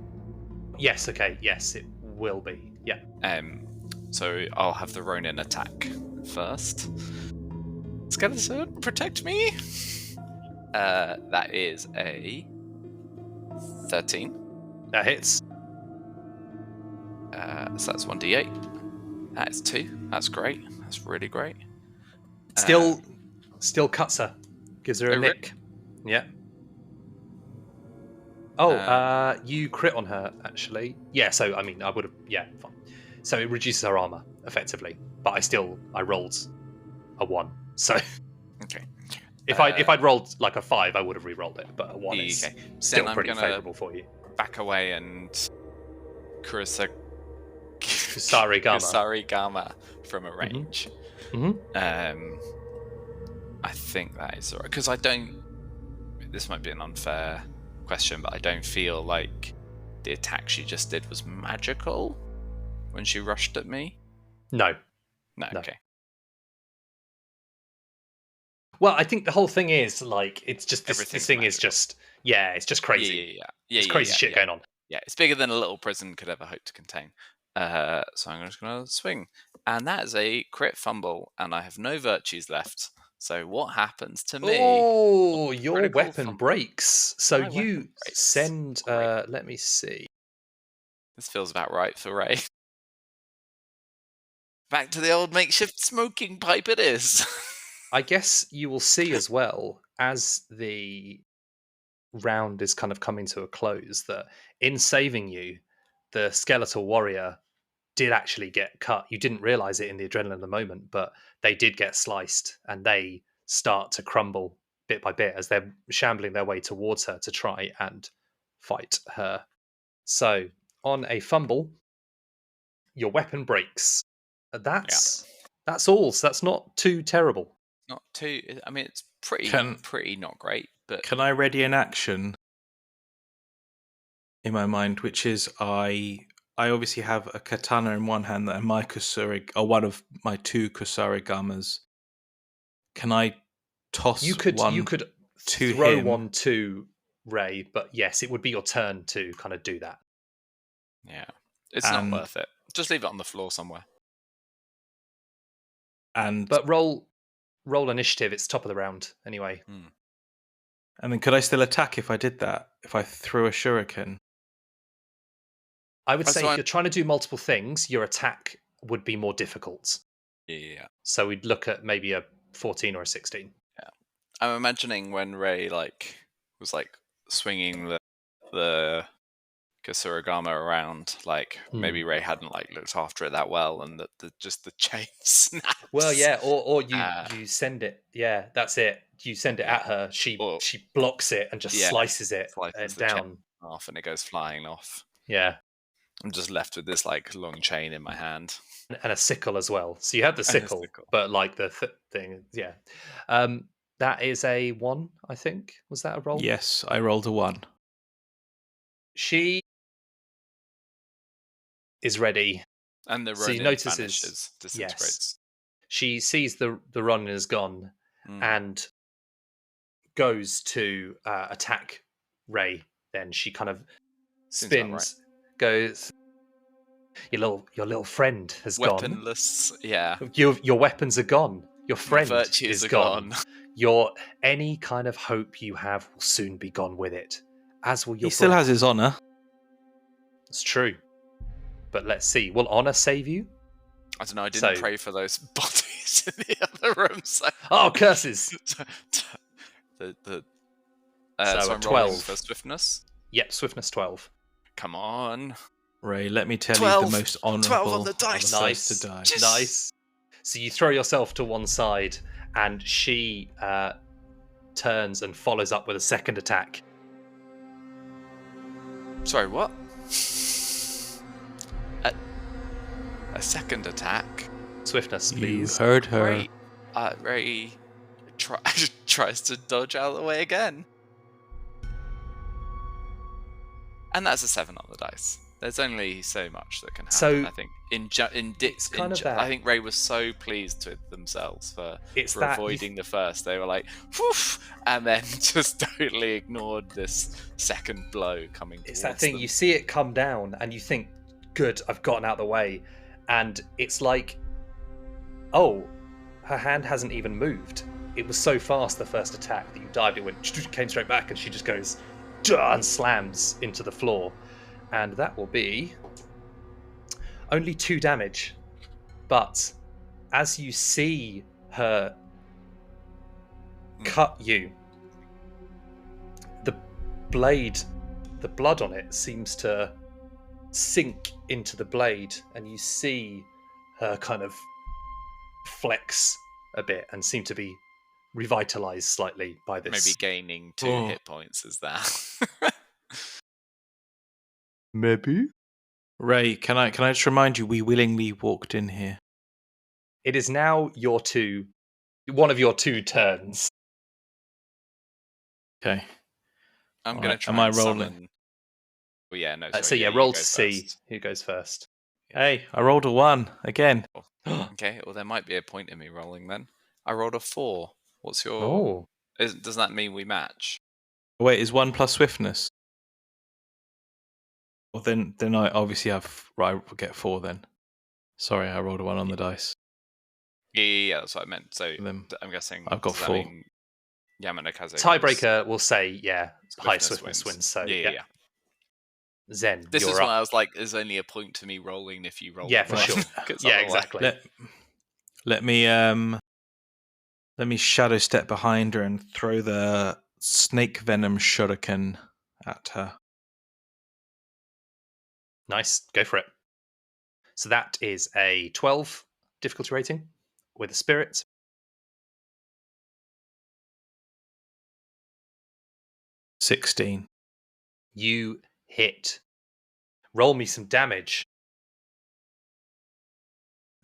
Yes, okay, yes, it will be. Yeah. So I'll have the Ronin attack first. Skeleton, protect me! That is a 13. That hits. So that's 1d8. That is 2. That's great. That's really great. Still cuts her. Gives her a nick. Yeah. Oh, you crit on her, actually. Yeah, so, I mean, I would have... Yeah, fine. So it reduces her armor, effectively. But I rolled a 1. So... Okay. If I'd rolled like a 5, I would have re-rolled it. But a 1 is still then pretty favourable for you. Back away and... Kusarigama from a range. Mm-hmm. I think that is alright, because I don't... This might be an unfair question, but I don't feel like the attack she just did was magical when she rushed at me. No. Okay. Well, I think the whole thing is like it's just this thing magical. is just it's just crazy. Yeah. It's crazy shit going on. Yeah, it's bigger than a little prison could ever hope to contain. So I'm just going to swing, and that is a crit fumble, and I have no virtues left. So what happens to me? Oh, your weapon fumble. breaks. So My you weapon breaks. send. Great. Let me see. This feels about right for Ray. Back to the old makeshift smoking pipe it is. I guess you will see as well as the round is kind of coming to a close that in saving you, the skeletal warrior did actually get cut. You didn't realize it in the adrenaline of the moment, but they did get sliced, and they start to crumble bit by bit as they're shambling their way towards her to try and fight her. So on a fumble, your weapon breaks. That's all. So that's not too terrible. Not too. I mean, it's pretty not great. But can I ready an action in my mind, which is I obviously have a katana in one hand and my one of my 2 kusarigamas. Can I toss you could to throw him? one to Ray, but yes, it would be your turn to kind of do that. Yeah, it's not worth it. Just leave it on the floor somewhere. But roll initiative. It's top of the round anyway. And then could I still attack if I did that? If I threw a shuriken? I would say if you're trying to do multiple things, your attack would be more difficult. Yeah. So we'd look at maybe a 14 or a 16. Yeah. I'm imagining when Ray was swinging the Kasuragama around, maybe Ray hadn't looked after it that well, and the chain snaps. Well, yeah, or you send it. Yeah, that's it. You send it at her. She blocks it and just slices it down off, and it goes flying off. Yeah, I'm just left with this long chain in my hand and a sickle as well. So you have the sickle, but the thing. Yeah, that is a 1. I think was that a roll? Yes, I rolled a 1. She is ready, and the Ronin vanishes, disintegrates. Yes, she sees the Ronin is gone and goes to attack Ray. Then she kind of spins, goes. Your little friend has Weaponless, gone. Yeah. Your weapons are gone. Your friend is gone. Any kind of hope you have will soon be gone with it, as will your He still breath. has his honor. It's true. But let's see. Will honor save you? I don't know. I didn't pray for those bodies in the other room. So Oh, curses! so So I'm 12. rolling for swiftness. Yep, swiftness 12. Come on. Ray, let me tell 12. you, the most honourable 12 on the dice. are the first to die. Yes. Nice. So you throw yourself to one side, and she turns and follows up with a second attack. Sorry, what? A second attack? Swiftness, You please. heard her. Ray tries to dodge out of the way again. And that's a 7 on the dice. There's only so much that can happen. So, I think I think Ray was so pleased with themselves for avoiding the first. They were like, "Woof," and then just totally ignored this second blow coming. It's that thing. You see it come down, and you think, "Good, I've gotten out of the way," and it's like, "Oh, her hand hasn't even moved. It was so fast the first attack that you dived. It went, came straight back, and she just goes, duh, and slams into the floor." And that will be only 2 damage. But as you see her cut you, the blade, the blood on it seems to sink into the blade, and you see her kind of flex a bit and seem to be revitalized slightly by this. Maybe gaining 2 hit points is that. Maybe. Ray, can I just remind you, we willingly walked in here. It is now one of your 2 turns. Okay. I'm going to try Am I and rolling? summon... Well, yeah, no, So roll to see who goes first. Hey, I rolled a 1 again. Okay, well, there might be a point in me rolling then. I rolled a 4. What's your... Oh. Does that mean we match? Wait, is 1 plus swiftness? Well, then I obviously I get 4 then. Sorry, I rolled a 1 on the dice. Yeah, that's what I meant. So Then I'm guessing I've got 4. Yamanakaze. Tiebreaker will say, high Swiftness swiftness wins. So yeah. Zen, This you're is up. why I was like, there's only a point to me rolling if you roll. Yeah, for sure. Yeah, exactly. Let me shadow step behind her and throw the snake venom shuriken at her. Nice, go for it. So that is a 12 difficulty rating with a spirit. $16. You hit. Roll me some damage.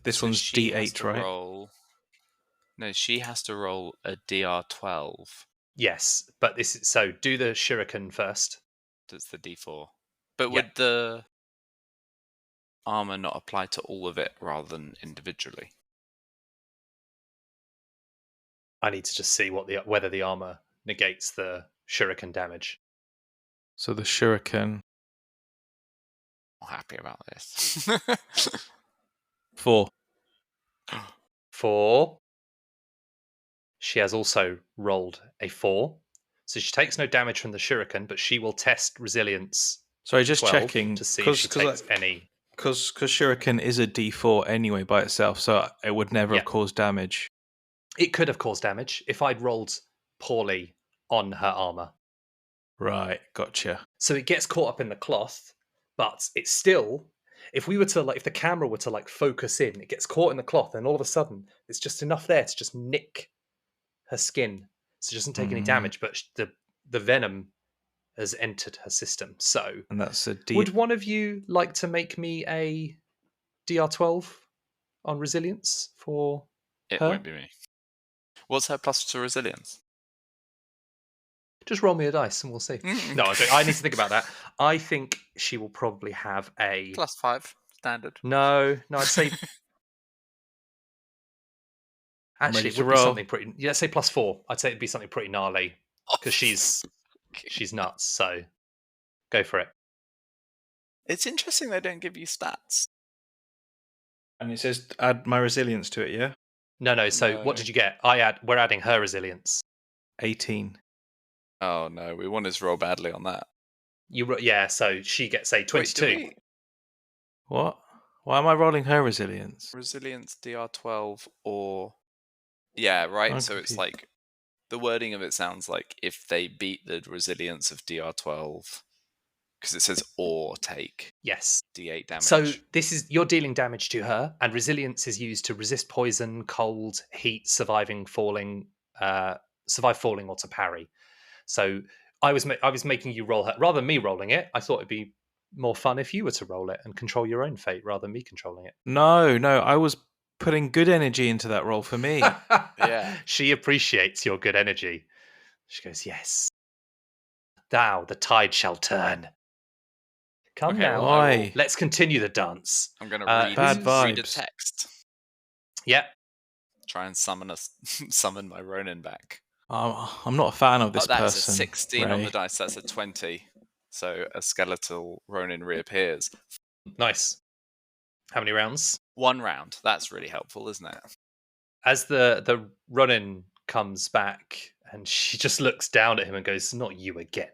This one's D8, right? No, she has to roll a DR12. Yes, but do the shuriken first. That's the D4. But would the armor not apply to all of it rather than individually? I need to just see whether the armor negates the shuriken damage. So the shuriken. Not happy about this. 4. 4. She has also rolled a 4. So she takes no damage from the shuriken, but she will test resilience. Sorry, just checking to see if she takes any. Because shuriken is a D4 anyway by itself, so it would never have caused damage. It could have caused damage if I'd rolled poorly on her armor. Right, gotcha. So it gets caught up in the cloth, but it's still. If the camera were to focus in, it gets caught in the cloth, and all of a sudden, it's just enough there to just nick her skin, so she doesn't take any damage. But the venom has entered her system. So, and that's a would one of you like to make me a DR12 on resilience for It her? won't be me. What's her plus to resilience? Just roll me a dice and we'll see. No, I need to think about that. I think she will probably have a +5 standard. No, I'd say. Actually, it would be something pretty. Yeah, let's say +4. I'd say it'd be something pretty gnarly because she's nuts. So, go for it. It's interesting they don't give you stats. And it says add my resilience to it, yeah? No. So what No. did you get? We're adding her resilience. 18. Oh no, we want us to roll badly on that. So she gets a Wait, 22. do we? What? Why am I rolling her resilience? Resilience DR12 or... Yeah, right? I'm So it's confused. like... The wording of it sounds like if they beat the resilience of DR12, because it says or take Yes. D8 damage. So you're dealing damage to her, and resilience is used to resist poison, cold, heat, survive falling, or to parry. So I was making you roll her rather than me rolling it. I thought it'd be more fun if you were to roll it and control your own fate rather than me controlling it. No, I was putting good energy into that roll for me. Yeah. She appreciates your good energy. She goes, yes. Thou, the tide shall turn. Come Okay, now. well, I will- Why? Let's continue the dance. I'm going to Bad read a vibes. text. Yep. Try and summon my Ronin back. I'm not a fan of this That is person. a 16 Ray. on the dice. That's a 20. So a skeletal Ronin reappears. Nice. How many rounds? 1 round. That's really helpful, isn't it? As the Ronin comes back, and she just looks down at him and goes, "Not you again.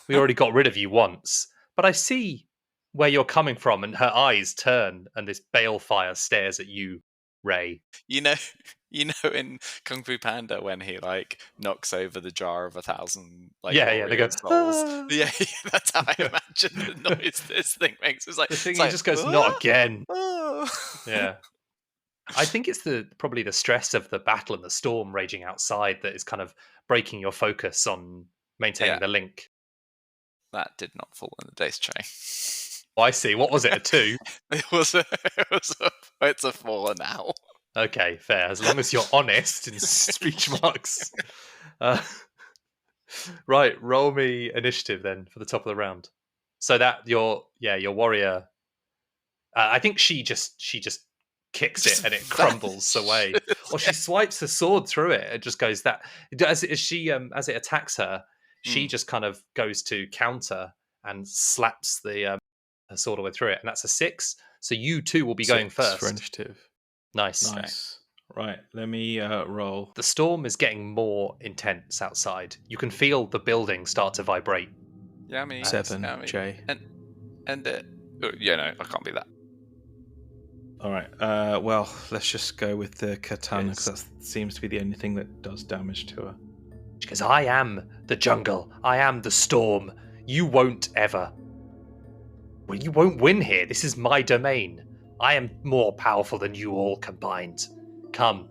We already got rid of you once, but I see where you're coming from." And her eyes turn, and this balefire stares at you, Ray. You know in Kung Fu Panda when he like knocks over the jar of 1,000 like Yeah, they go, souls. "Ah." Yeah, that's how I Yeah. imagine the noise this thing makes. It's like The thing it's he like, just goes, "Ah, "Not again." ah." Yeah. I think it's probably the stress of the battle and the storm raging outside that is kind of breaking your focus on maintaining Yeah. the link. That did not fall in the dice tray. Oh, I see. What was it? A 2? It's a 4 now. Okay, fair. As long as you're honest in speech marks. Right, roll me initiative then for the top of the round. So that your warrior. I think she just kicks Just it and it crumbles away, or she swipes the sword through it. It just goes that as it attacks her, she just kind of goes to counter and slaps the her sword away through it, and that's a 6. So you two will be going 6 first. for initiative. Nice. Nice. Right, let me roll. The storm is getting more intense outside. You can feel the building start to vibrate. Yummy. 7, yummy. Jay. And yeah, no, I can't be that. All right. Well, let's just go with the katana because that seems to be the only thing that does damage to her. She goes, "I am the jungle. I am the storm. You won't ever. Well, you won't win here. This is my domain. I am more powerful than you all combined. Come,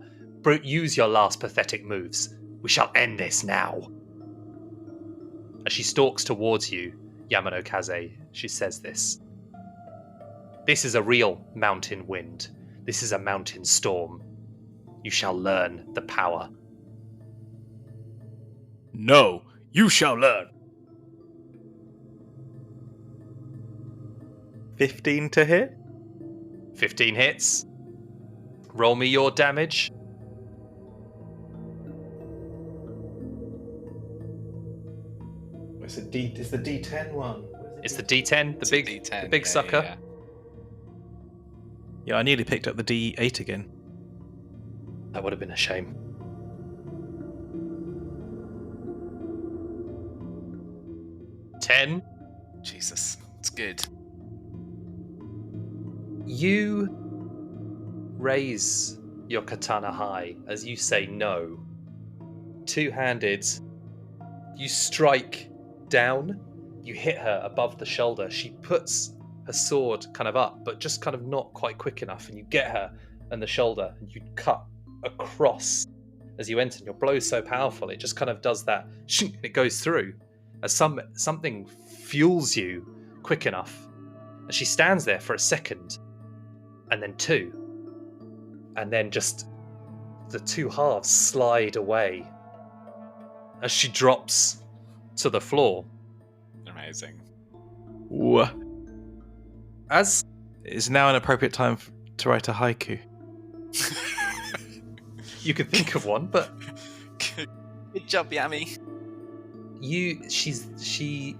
use your last pathetic moves. We shall end this now." As she stalks towards you, Yamano Kaze, she says this. "This is a real mountain wind. This is a mountain storm. You shall learn the power." No, you shall learn. 15 to hit. 15 hits. Roll me your damage. It's the D10 one. It's the D10, the big sucker. Yeah. Yeah, I nearly picked up the D8 again. That would have been a shame. $10. Jesus, it's good. You raise your katana high as you say no. Two-handed, you strike down. You hit her above the shoulder. She puts her sword kind of up, but just kind of not quite quick enough, and you get her in the shoulder, and you cut across as you enter. And your blow's so powerful, it just kind of does that. It goes through as something fuels you quick enough. And she stands there for a second, and then 2, and then just the 2 halves slide away as she drops to the floor. Amazing. Ooh. As Is now an appropriate time to write a haiku? you could think of one, but Good job, Yami. she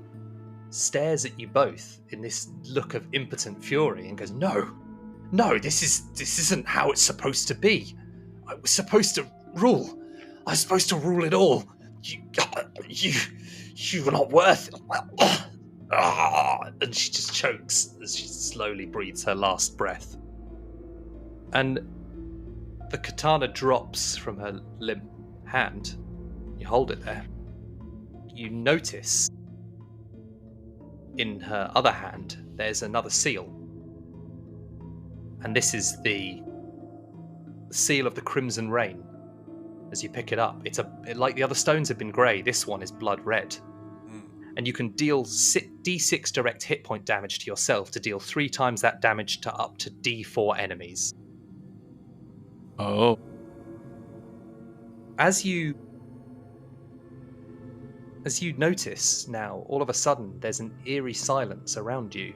stares at you both in this look of impotent fury and goes, no, this isn't how it's supposed to be. I was supposed to rule. I was supposed to rule it all. You were not worth it. And she just chokes as she slowly breathes her last breath. And the katana drops from her limp hand. You hold it there. You notice in her other hand there's another seal. And this is the seal of the Crimson Rain. As you pick it up, like the other stones have been grey, this one is blood red. And you can deal D6 direct hit point damage to yourself to deal 3 times that damage to up to D4 enemies. Oh. As you notice now, all of a sudden, there's an eerie silence around you.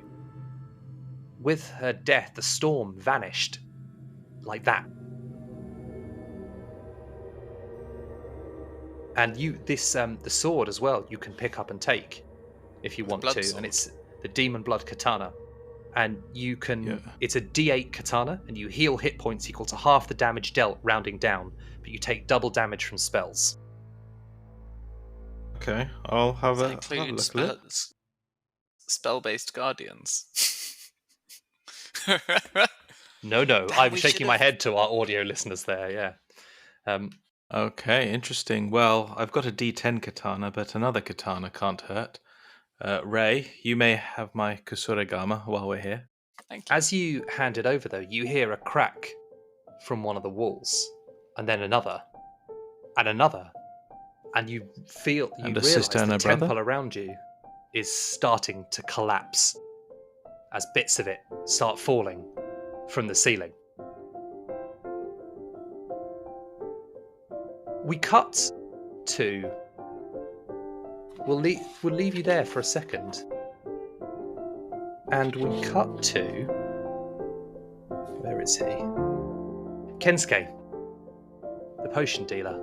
With her death, the storm vanished. Like that. And the sword as well, you can pick up and take if you want to. Sword. And it's the Demon Blood Katana. And you can, It's a D8 katana, and you heal hit points equal to half the damage dealt, rounding down, but you take double damage from spells. Okay, I'll have a include look at it. Spell-based guardians. No, Damn, I'm we shaking my should've- head to our audio listeners there, yeah. Okay, interesting. Well, I've got a D10 katana, but another katana can't hurt. Ray, you may have my kusurigama while we're here. Thank you. As you hand it over, though, you hear a crack from one of the walls, and then another, and another, and you And a realize sister and the a brother? temple around you is starting to collapse as bits of it start falling from the ceiling. We cut to... We'll leave you there for a second. And we cut to... Where is he? Kensuke, the potion dealer.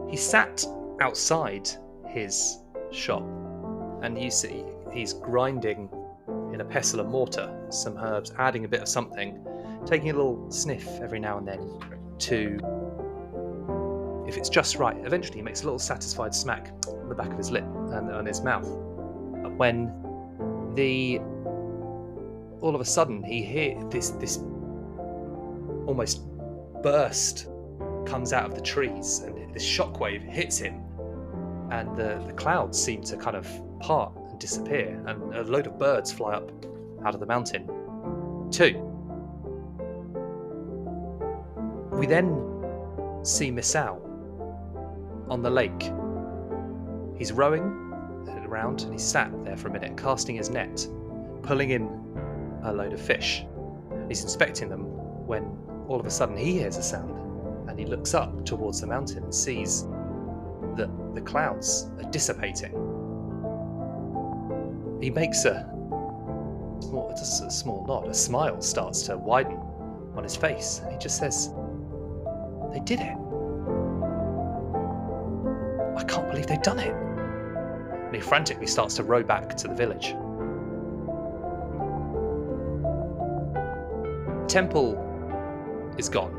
He sat outside his shop, and you see he's grinding in a pestle and mortar some herbs, adding a bit of something, taking a little sniff every now and then to... If it's just right, eventually he makes a little satisfied smack on the back of his lip and on his mouth. When all of a sudden he hears this almost burst comes out of the trees, and this shockwave hits him, and the clouds seem to kind of part and disappear, and a load of birds fly up out of the mountain. 2. We then see Misao on the lake. He's rowing around, and he's sat there for a minute, casting his net, pulling in a load of fish. He's inspecting them when all of a sudden he hears a sound, and he looks up towards the mountain and sees that the clouds are dissipating. He makes a small nod. A smile starts to widen on his face, and he just says, "They did it. I can't believe they've done it." And he frantically starts to row back to the village. The temple is gone.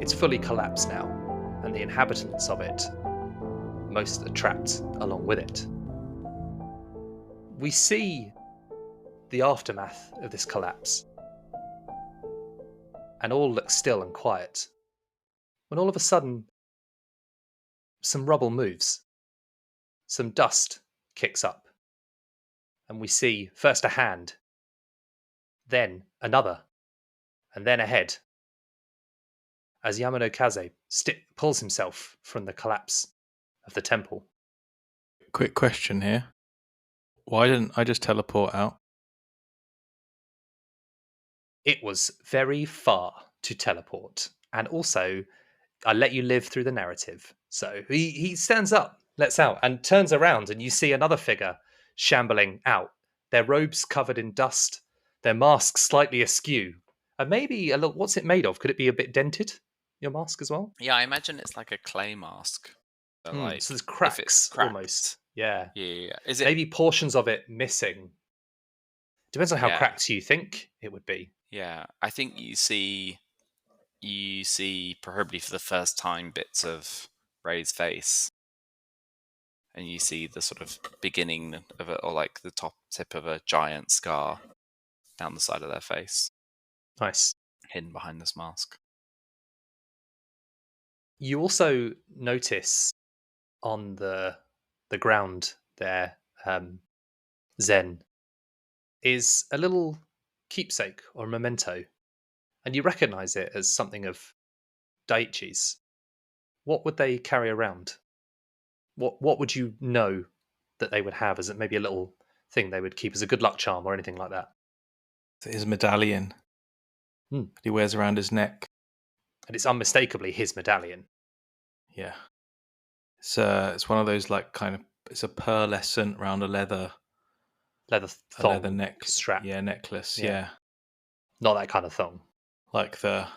It's fully collapsed now, and the inhabitants of it, most are trapped along with it. We see the aftermath of this collapse, and all looks still and quiet, when all of a sudden some rubble moves, some dust kicks up, and we see first a hand, then another, and then a head, as Yamano Kaze pulls himself from the collapse of the temple. Quick question here. Why didn't I just teleport out? It was very far to teleport, and also I let you live through the narrative. So he stands up, lets out, and turns around, and you see another figure shambling out, their robes covered in dust, their masks slightly askew, and maybe a little... What's it made of? Could it be a bit dented, your mask as well? Yeah, I imagine it's like a clay mask. But like, so there's if cracks it's cracked. almost. Yeah. Yeah. Is it? Maybe portions of it missing. Depends on how Yeah. cracked you think it would be. Yeah, I think you see you see, probably for the first time, bits of Ray's face. And you see the sort of beginning of it, or like the top tip of a giant scar down the side of their face, Nice. hidden behind this mask. You also notice on the ground there, Zen, is a little keepsake or memento, and you recognize it as something of Daiichi's. What would they carry around? What would you know that they would have as maybe a little thing they would keep as a good luck charm or anything like that? His medallion that he wears around his neck. And it's unmistakably his medallion. Yeah. It's one of those like kind of, it's a pearlescent round a leather thong neck strap. Yeah, necklace. Yeah. Yeah. Not that kind of thong. Like the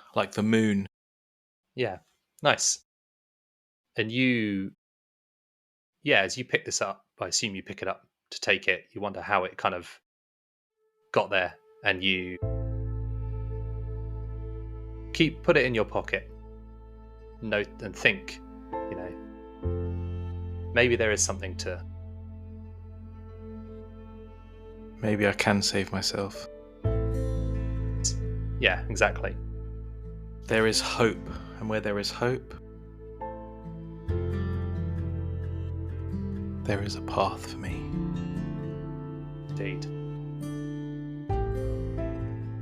moon. Yeah. Nice. And as you pick this up, I assume you pick it up to take it. You wonder how it kind of got there, and you put it in your pocket. Note and think, maybe there is something to. Maybe I can save myself. Yeah, exactly. There is hope, and where there is hope, there is a path for me. Indeed.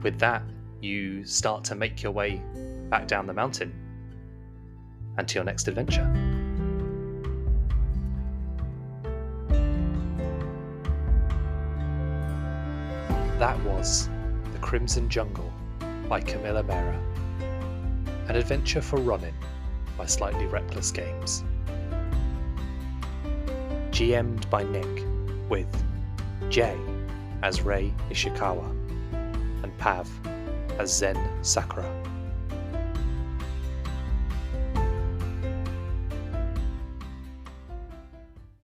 With that, you start to make your way back down the mountain and to your next adventure. That was The Crimson Jungle by Camilla Mera, an adventure for Ronin by Slightly Reckless Games. GM'd by Nick, with Jay as Rei Ishikawa and Pav as Zen Sakura.